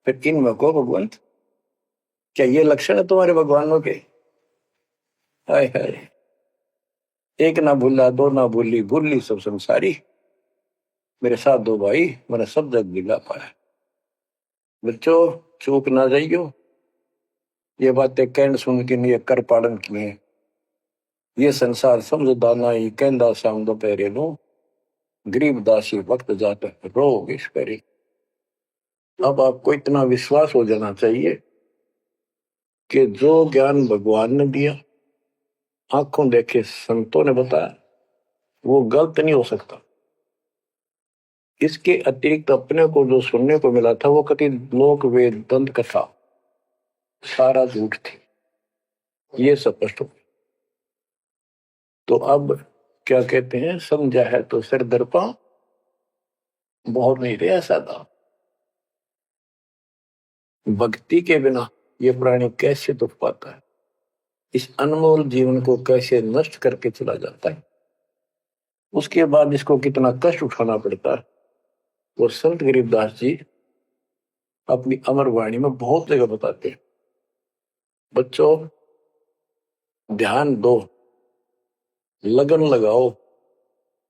फिर इनमें को भगवंत, क्या ये लक्षण है तुम्हारे भगवानों के? हाय हाय, एक ना भूला दो ना भूली, भूली सब संसारी, मेरे साथ दो भाई मैंने सब जग दिला पाया। बच्चों, चूक ना जाइयो, ये बातें कहन सुन के नहीं कर पालन किए। ये संसार समझदा नहीं, कहंदा शाम दोपहरे नो, गरीब दासी वक्त जाता रोग इस परे। अब आपको इतना विश्वास हो जाना चाहिए कि जो ज्ञान भगवान ने दिया, आंखों देखे संतों ने बताया, वो गलत नहीं हो सकता। इसके अतिरिक्त अपने को जो सुनने को मिला था, वो कति लोक वेद दंत कथा सारा झूठ थी, ये स्पष्ट हो। तो अब क्या कहते हैं, समझा है तो सिर दर्पा, बहुत नहीं रहा सादा। भक्ति के बिना ये प्राणी कैसे दुख पाता है, इस अनमोल जीवन को कैसे नष्ट करके चला जाता है, उसके बाद इसको कितना कष्ट उठाना पड़ता है। वो संत गरीबदास जी अपनी अमर वाणी में बहुत जगह बताते हैं। बच्चों, ध्यान दो, लगन लगाओ,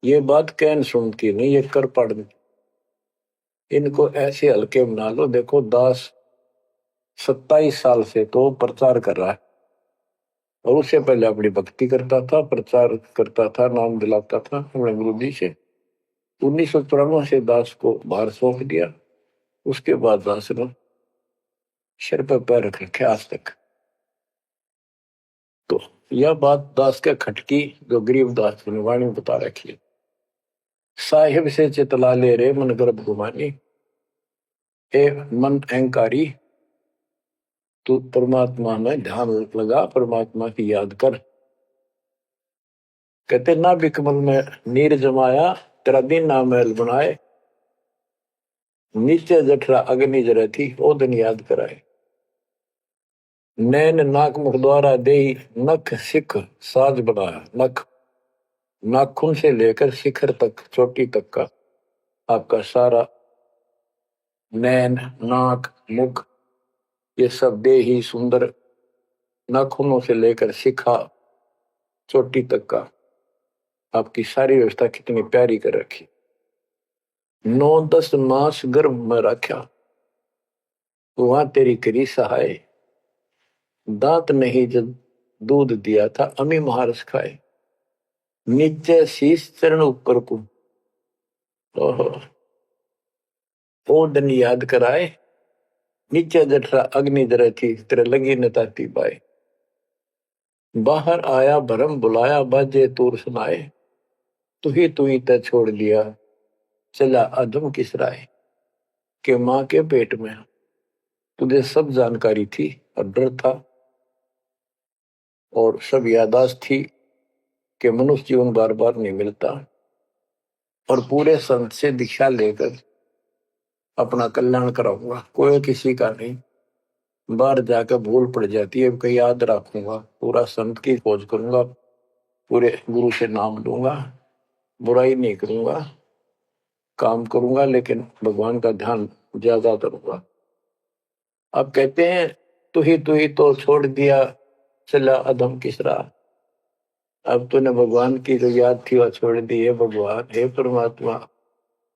ये बात कैन सुनती नहीं, ये कर पड़नी। इनको ऐसे हल्के बना लो। देखो, दास 27 साल से तो प्रचार कर रहा है, और उससे पहले अपनी भक्ति करता था, प्रचार करता था, नाम दिलाता था अपने गुरु जी से। 1994 से दास को भार सौंप दिया, उसके बाद दास ने सिर पर पैर रख रखे आज तक। तो यह बात दास के खटकी जो गरीब दास ने वाणी बता रखी है। साहिब से चितला ले रे मन गर्भ गुमानी, ए मन अहंकारी तू परमात्मा में ध्यान लगा, परमात्मा की याद कर। कहते ना बिकमल में नीर जमाया, तेरा दिन ना महल बनाए, नीचे जठरा अग्नि जरे थी ओ दिन याद कराए। नैन नाक मुख द्वारा दे नख सिख साज बनाया, नख नाखून से लेकर शिखर तक चोटी तक का आपका सारा नैन नाक मुख ये सब दे ही सुंदर, नाखूनों से लेकर शिखा चोटी तक का आपकी सारी व्यवस्था कितनी प्यारी कर रखी। 9-10 मास गर्भ में रखा, वहां तेरी करी सहाय, दांत नहीं जब दूध दिया था अमी महारस खाए, नीचे शीश चरण ऊपर को ओहो ओ दिन याद कराए, नीचे जठरा अग्नि जरे थी तेरे लगी न ताती बाए। बाहर आया भरम बुलाया बाजे तूर सुनाए, तू ही तय छोड़ दिया चला अधम किस राय। के माँ के पेट में तुझे सब जानकारी थी और डर था और सब यादाश्त थी कि मनुष्य जीवन बार बार नहीं मिलता, और पूरे संत से दीक्षा लेकर अपना कल्याण कराऊंगा, कोई किसी का नहीं। बाहर जाकर भूल पड़ जाती है, कहीं याद रखूंगा, पूरा संत की खोज करूंगा, पूरे गुरु से नाम लूंगा, बुराई नहीं करूंगा, काम करूंगा लेकिन भगवान का ध्यान ज्यादा करूंगा। अब कहते हैं तू ही तो छोड़ दिया चला अधम किस राह। अब तूने भगवान की जो याद थी वह छोड़ दी है। भगवान हे परमात्मा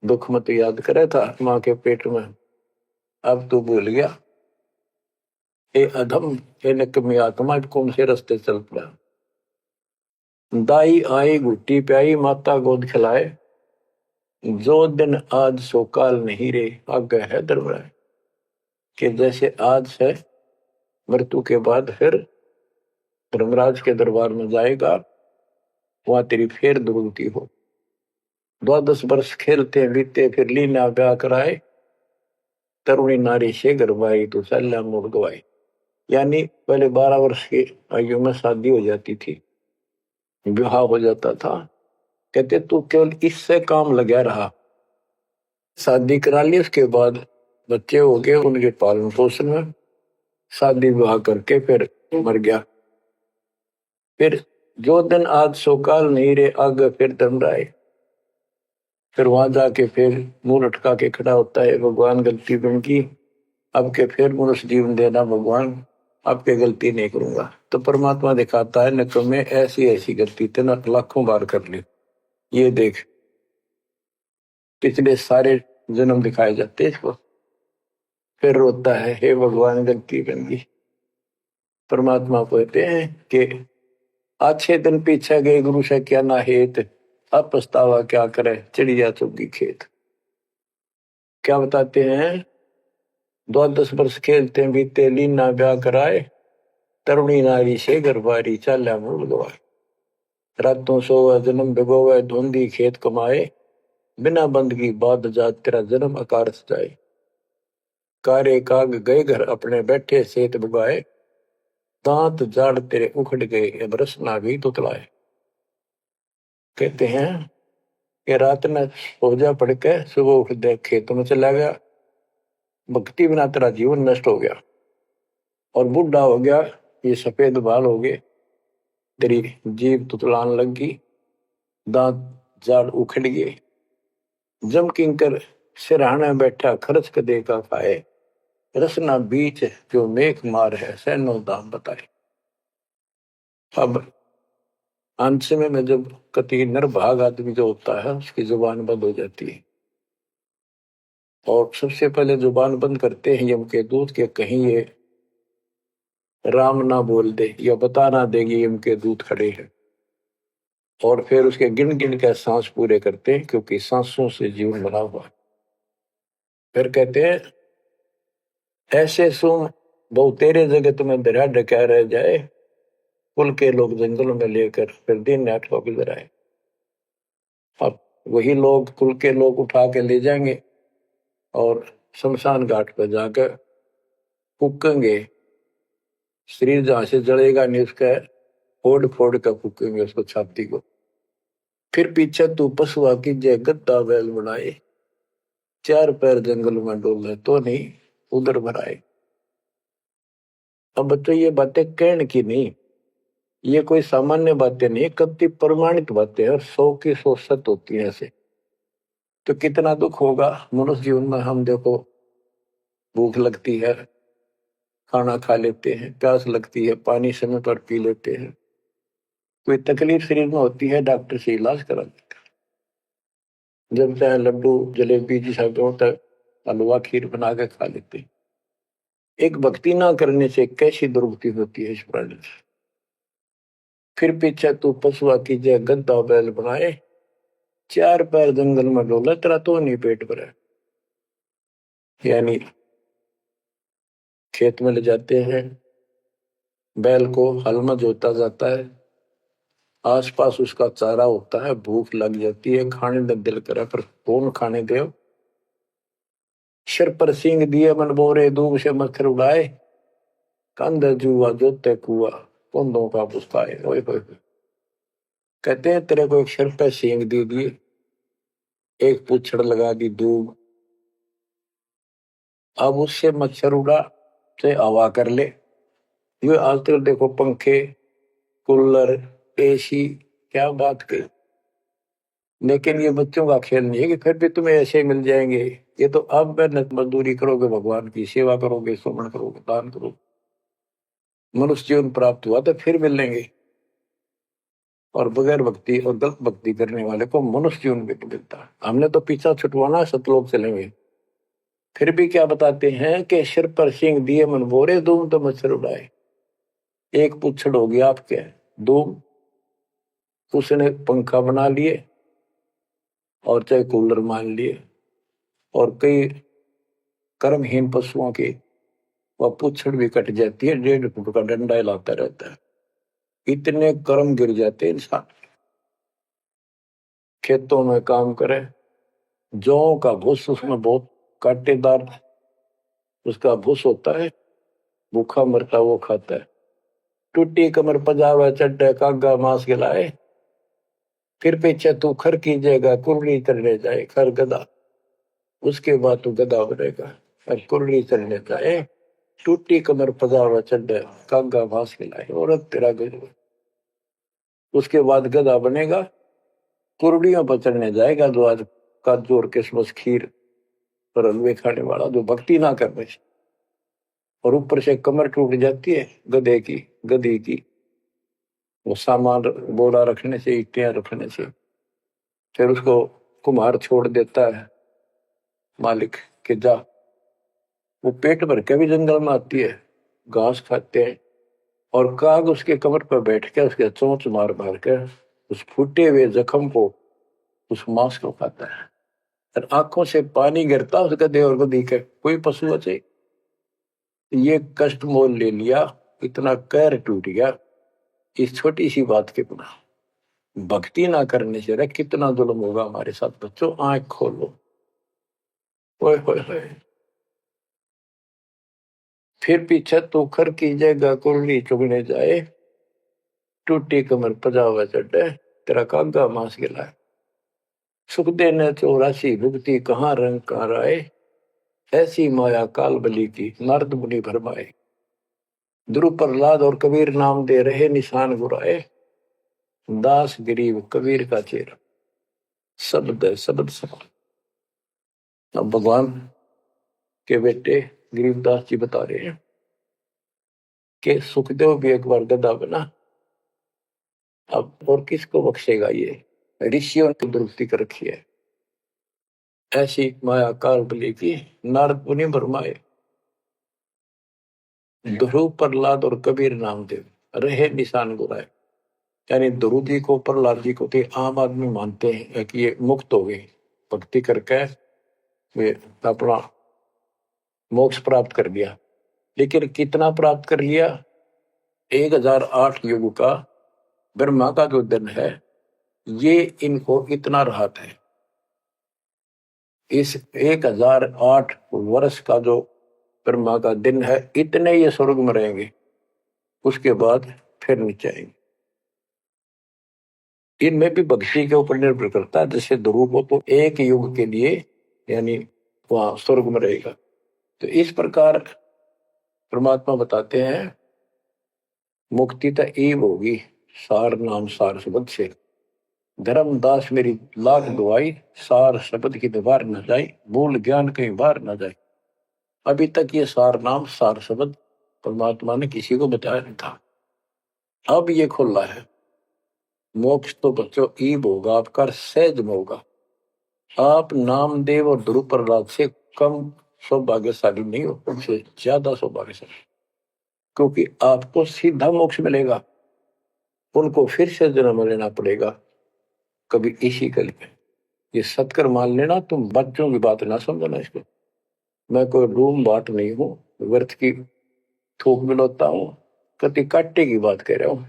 दुख मत याद करे था माँ के पेट में, अब तू भूल गया। ए अधम हे निकम्मी आत्मा कौन से रास्ते चल पड़ा। दाई आई घुट्टी प्याई माता गोद खिलाए, जो दिन आज सो काल नहीं रे आगे है दरबार। कि जैसे आज है मृत्यु के बाद फिर धर्मराज के दरबार में जाएगा, वहां तेरी फेर दुर्गति हो। 12 वर्ष खेलते बीते फिर लीना ब्याह कराए, तरुणी नारी से गरबाई तो सल्ला मोड़ गवाई। यानी पहले 12 वर्ष की आयु में शादी हो जाती थी, विवाह हो जाता था। कहते तू केवल इससे काम लगा रहा, शादी करा ली, उसके बाद बच्चे हो गए, उनके पालन पोषण में शादी विवाह करके फिर मर गया। फिर जो दिन आज सोकाल नहीं रे आगे फिर धर्मराय। फिर वहां जाके फिर मुंह लटका के खड़ा होता है, भगवान गलती बन की, अब के फिर मनुष्य जीवन देना भगवान, अब के गलती नहीं करूंगा। तो परमात्मा दिखाता है न तुम्हें ऐसी ऐसी गलती तेना लाखों बार कर ली, ये देख पिछले सारे जन्म दिखाए जाते इसको। फिर रोता है हे भगवान गलती बन गई। परमात्मा कहते हैं कि अच्छे दिन पीछे गए गुरु से क्या ना हेत, अब पछतावा क्या करे चिड़िया चुगी खेत। क्या बताते हैं 12 वर्ष खेलते बीते लीना ब्याह कराए, तरुणी नारी से गरबारी चाल्या मुड़ गवाए। रातों सोवे जन्म भिगोवे धुंधी खेत कमाए, बिना बंदगी बाद जात तेरा जन्म आकार सजाए। कारे काग गए घर अपने बैठे सेत बुगाए, दांत जाड़ तेरे उखड़ गए अब रस ना भी तुतलाए। कहते हैं कि रात में सो जा पड़ के सुबह उठ दे खेतों में चला गया, भक्ति बिना तेरा जीवन नष्ट हो गया और बूढ़ा हो गया, ये सफेद बाल हो गए, तेरी जीभ तुतलान लग गई, दांत जाड़ उखड़ गए। जम किंकर सिरहाने बैठा खर्च कदे का खाए, रसना बीच जो मेघ मार है सैनो दाम बताए। अब अंत में जब कति निर्भाग आदमी जो होता है उसकी जुबान बंद हो जाती है, और सबसे पहले जुबान बंद करते हैं यम के दूत के कहीं ये राम ना बोल दे या बता ना देगी यम के दूत खड़े हैं, और फिर उसके गिन गिन के सांस पूरे करते हैं क्योंकि सांसों से जीवन बना हुआ। फिर कहते हैं ऐसे सुन बहु तेरे जगह तुम्हें दरिया ढका रह जाए, कुल के लोग जंगलों में लेकर फिर दिन रात को गुजर आए। अब वही लोग कुल के लोग उठा के ले जाएंगे और शमशान घाट पर जाकर फूकेंगे। शरीर जहां से जलेगा नहीं उसका फोड़ फोड़ कर फूकेंगे उसको, छाती को। फिर पीछे तू पशुआ की जय गद्दा बैल बनाए, चार पैर जंगल में डोले तो नहीं उधर भराए। अब बच्चों ये बातें कहने की नहीं, ये कोई सामान्य बातें नहीं, कति प्रमाणित बातें हैं और 100 की 100 सत्य होती है ऐसे। तो कितना दुख होगा मनुष्य जीवन में। हम देखो भूख लगती है खाना खा लेते हैं, प्यास लगती है पानी समय पर पी लेते हैं, कोई तकलीफ शरीर में होती है डॉक्टर से इलाज करा देते हैं, जब चाहे लड्डू जलेबी जिस तक हलवा खीर बना के खा लेते हैं। एक भक्ति ना करने से कैसी दुर्गति होती है इस प्राणी से। फिर पीछे तू पशुआ की जय गद्दा बैल बनाए, चार पैर जंगल में डोला तेरा तो नहीं पेट भरा। यानी खेत में ले जाते हैं, बैल को हल में जोता जाता है, आसपास उसका चारा होता है, भूख लग जाती है, खाने का दिल करे पर कौन खाने दे। सिर पर सींग दिए मन बोरे, दूब से मच्छर उड़ाए, कंध जुआ जोते कुआ, कुंदों का पुस्ताए। ओए होए, कहते हैं तेरे को एक सिर पर सींग दे दिए, एक पूछड़ लगा दी दूब, अब उससे मच्छर उड़ा चाहे हवा कर ले। ये आजकल देखो पंखे कूलर एसी, क्या बात कही। लेकिन ये बच्चों का खेल नहीं है कि फिर भी तुम्हें ऐसे मिल जाएंगे। ये तो अब मेहनत मजदूरी करोगे, भगवान की सेवा करोगे, सुमन करोगे, दान करोगे, मनुष्य जीवन प्राप्त हुआ तो फिर मिलेंगे। और बगैर भक्ति और गलत भक्ति करने वाले को मनुष्य जीवन भी मिलता है। हमने तो पीछा छुटवाना, सतलोक चलेंगे। फिर भी क्या बताते हैं कि सिर पर सिंह दिए मन बोरे, दूम तो मच्छर उड़ाए। एक पुच्छड़ हो गया आपके दूम, उसने पंखा बना लिए और चाहे कूलर मान लिए, और कई कर्महीन पशुओं की वह पुच्छड़ भी कट जाती है, 1.5 फुट का डंडा हिलाता रहता है। इतने कर्म गिर जाते इंसान। खेतों में काम करे, जौ का भूस उसमें बहुत कांटेदार उसका भूस होता है, भूखा मरता वो खाता है। टूटी कमर पजावा चड्डे कागा मांस खिलाए, फिर पीछे तू खर कीजिएगा कुरली चढ़ने जाए। खर गधा, उसके बाद तू गधा बनेगा और कुरली चढ़ने जाए। टूटी कमर पजावा चड्डे कागा मांस खिलाए, औरत तेरा गजब। उसके बाद गधा बनेगा, कुरड़ियों पर चढ़ने जाएगा, जो आज काजू और किशमिश खीर और हलवे खाने वाला, जो भक्ति ना करने से। और ऊपर से कमर टूट जाती है गधे की गधी की, वो सामान बोरा रखने से, ईटियां रखने से। फिर उसको कुम्हार छोड़ देता है मालिक के जा। वो पेट भर के भी जंगल में आती है, घास खाते हैं, और काग उसके कमर पर बैठ के उसके चोंच मार मार के उस फूटे हुए जख्म को, उस मांस को खाता है। और आंखों से पानी गिरता उस गधे और गधी के। कोई पशु बचे, ये कष्ट मोल ले लिया, इतना कहर टूट गया इस छोटी सी बात के बिना। भक्ति ना करने से कितना जुल्म होगा हमारे साथ। बच्चों आंख खोलो। ओए होए होए। फिर पीछे तो खर कीजिएगा कुरली चुगने जाए, टूटी कमर पजावा चढ़े तेरा कागा मांस गिलाए। सुख देने 84 भुगती कहाँ रंग कहाँ राय, ऐसी माया काल बली की नारद मुनि भरमाए। ध्रुव प्रहलाद और कबीर नाम दे रहे निशान गुराए, दास गरीब कबीर का चेहरा शब्द है शब्द समान। अब भगवान के बेटे गरीबदास जी बता रहे हैं कि सुखदेव भी एक बार गधा बना, अब और किसको बख्शेगा। ये ऋषियों की दुरुस्ती कर रखी है, ऐसी माया काल बली की नारद मुनि भरमाए। ध्रुव प्रहलाद और कबीर नामदेव रहे निशान गुराए। यानी ध्रुव जी को प्रहलाद जी को तो आम आदमी मानते हैं कि ये मुक्त हो गए, भक्ति करके वे अपना मोक्ष प्राप्त कर लिया। लेकिन कितना प्राप्त कर लिया? 1008 युग का ब्रह्मा का जो दिन है, ये इनको इतना राहत है। इस 1008 वर्ष का जो ब्रह्मा का दिन है, इतने ये स्वर्ग में रहेंगे, उसके बाद फिर नीचे आएंगे। इनमें भी भक्ति के ऊपर निर्भर करता है। जैसे ध्रुव को तो एक युग के लिए यानी वहां स्वर्ग में रहेगा। तो इस प्रकार परमात्मा बताते हैं मुक्ति तो ईव होगी सार नाम सार शब्द से। धर्मदास मेरी लाख दुआई, सार शब्द की दीवार न जाए, मूल ज्ञान कहीं बाहर न जाए। अभी तक ये सार नाम सार शब्द परमात्मा ने किसी को बताया नहीं था, अब ये खुला है। मोक्ष तो बच्चों ईब होगा आपका, सहज में होगा। आप नामदेव और ध्रुव प्रहलाद से कम सौभाग्यशाली नहीं हो, उनसे ज्यादा सौभाग्यशाली, क्योंकि आपको सीधा मोक्ष मिलेगा। उनको फिर से जन्म लेना पड़ेगा कभी इसी कल में। ये सत्कर मान लेना, तुम बच्चों की बात ना समझना इसको। मैं कोई रूम बाट नहीं हूं, व्यर्थ की थूक मिलोता हूं, कति काटे की बात कह रहा हूं।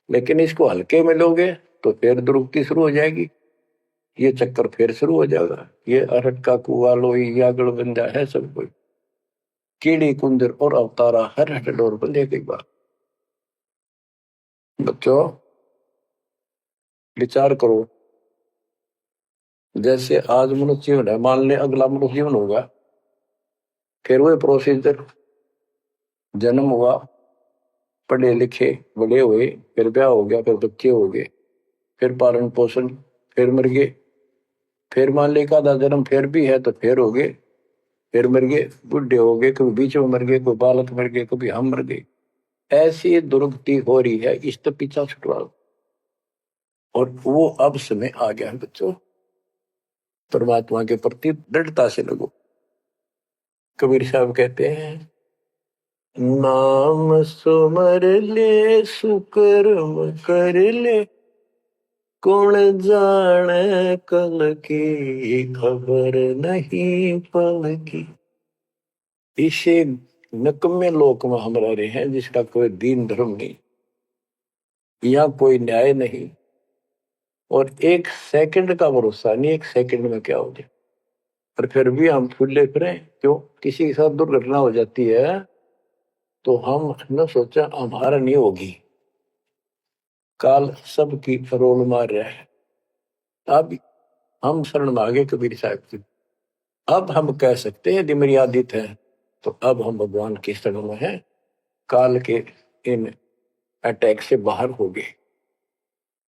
लेकिन इसको हल्के में लोगे तो फिर दुरुक्ति शुरू हो जाएगी, ये चक्कर फिर शुरू हो जाएगा। ये अरट का कुआ लोई यागड़ बंदा है सब कोई, कीड़ी कुंदर और अवतारा हर हट डोर बंदे की बात। बच्चों विचार करो, जैसे आज मनुष्य जीवन है, मान ले अगला मनुष्य जीवन होगा, फिर वही प्रोसीजर, जन्म हुआ, पढ़े लिखे बड़े हुए, फिर ब्याह हो गया, फिर बच्चे हो गए, फिर पालन पोषण, फिर मर गए, फिर मान ले का जन्म फिर भी है तो फिर हो गए, फिर मर गए, बुढ़े हो गए, कभी बीच में मर गए, कोई बालक मर गए, कभी हम मर गए। ऐसी दुर्गति हो रही है, इस तो पीछा छुटवाओ। और वो अब समय आ गया है बच्चों, परमात्मा के प्रति दृढ़ता से लगो। कबीर साहब कहते हैं, नाम सुमर ले सुकर्म कर ले, कौन जाने कल की खबर नहीं पल की। इसे नकम्मे लोक में हम रह रहे हैं, जिसका कोई दीन धर्म नहीं, यहाँ कोई न्याय नहीं, और एक सेकंड का भरोसा नहीं, एक सेकंड में क्या हो जाए। और फिर भी हम फूले फिरें, क्यों? किसी के साथ दुर्घटना हो जाती है तो हम न सोचा हमारा नहीं होगी, काल सबकी रोल मार रहा है। अब हम शरण मांगे कबीर साहब की, अब हम कह सकते हैं यदि मेरी आदित है तो अब हम भगवान की शरण में हैं, काल के इन अटैक से बाहर हो गए।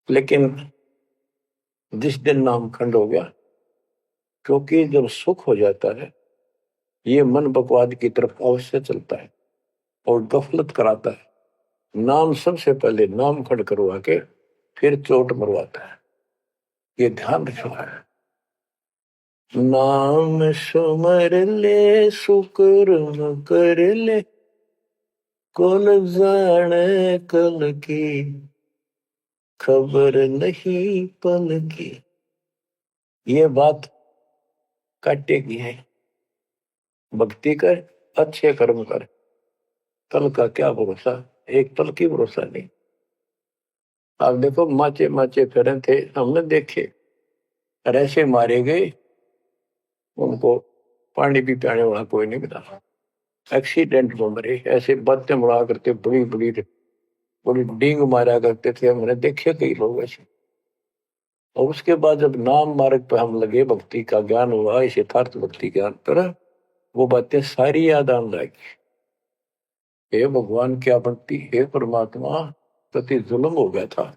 लेकिन जिस दिन नाम खंड हो गया, क्योंकि जब सुख हो जाता है ये मन बकवाद की तरफ अवश्य चलता है और गफलत कराता है। नाम सबसे पहले नाम खंड करवा के फिर चोट मरवाता है, ये ध्यान रखना है। नाम सुमर ले सुकर्म कर ले, कौन जाने कल की खबर नहीं पल की। ये बात काटेगी है, भक्ति कर, अच्छे कर्म कर, कल का क्या भरोसा, एक पल की भरोसा नहीं। आप देखो माचे माचे फिरे थे, हमने देखे, ऐसे मारे गए, उनको पानी भी पियाने वाला कोई नहीं मिला, एक्सीडेंट में मरे। ऐसे बातें मुड़ा करते, बड़ी बड़ी बड़ी डींग मारा करते थे, हमने देखे कई लोग ऐसे। और उसके बाद जब नाम मार्ग पर हम लगे, भक्ति का ज्ञान हुआ, इस यथार्थ भक्ति ज्ञान पर, वो बातें सारी याद आने लगी। हे भगवान क्या भक्ति, हे परमात्मा, प्रति जुल्म हो गया था।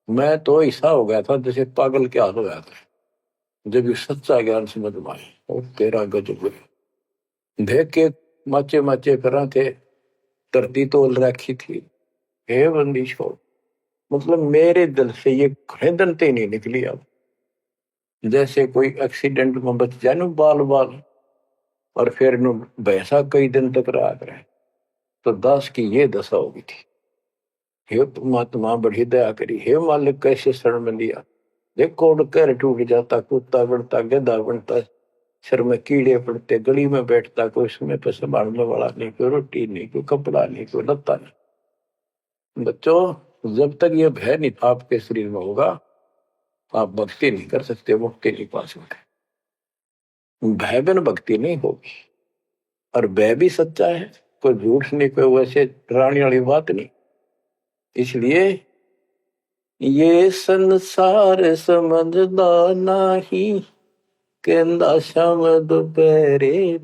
मैं तो ऐसा हो गया था जैसे पागल के हाल हो गया था, जब ये सच्चा ज्ञान समझ में आए। और तेरा गजब देख के माचे माचे करा थे, धरती तोल रखी थी। हे बंदीशो, मतलब मेरे दिल से ये खरीदनते नहीं निकली। अब जैसे कोई एक्सीडेंट में बच जाए ना बाल बाल, और फिर भैंसा कई दिन तक रहा करे, तो दास की ये दशा होगी थी। हे परमात्मा बड़ी दया करी, हे मालिक कैसे शरण में लिया। देखो कह टूट जाता, कुत्ता बनता, गधा बनता, सिर में कीड़े पड़ते, गली में बैठता, कोई समय पर संभालने वाला नहीं, कोई रोटी नहीं, कोई कपड़ा नहीं, कोई लत्ता नहीं। बच्चों, जब तक ये भय नहीं आपके शरीर में होगा, आप भक्ति नहीं कर सकते, मुक्ति नहीं पा सकते। भय बिन भक्ति नहीं होगी। और भय भी सच्चा है, कोई झूठ नहीं, कोई वैसे डराने वाली बात नहीं। इसलिए ये संसार समझदा नहीं, कहंदा शाम दोपहरे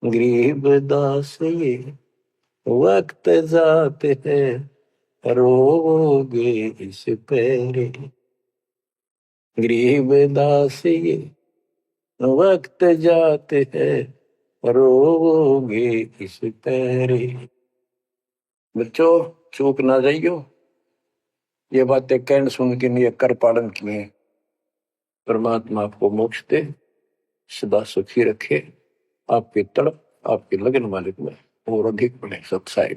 गरीब दास ये वक्त जाते है, रोगे इस पैरे। गरीब दास ये वक्त जाते है, रोगे इस पैरे। बच्चों, चूक ना जाइयो, ये बातें कहन सुन के नहीं कर पालन किए। परमात्मा आपको मोक्ष दे, सदा सुखी रखे, आपकी तड़प आपके लगन मालिक में और अधिक बने सत्साई।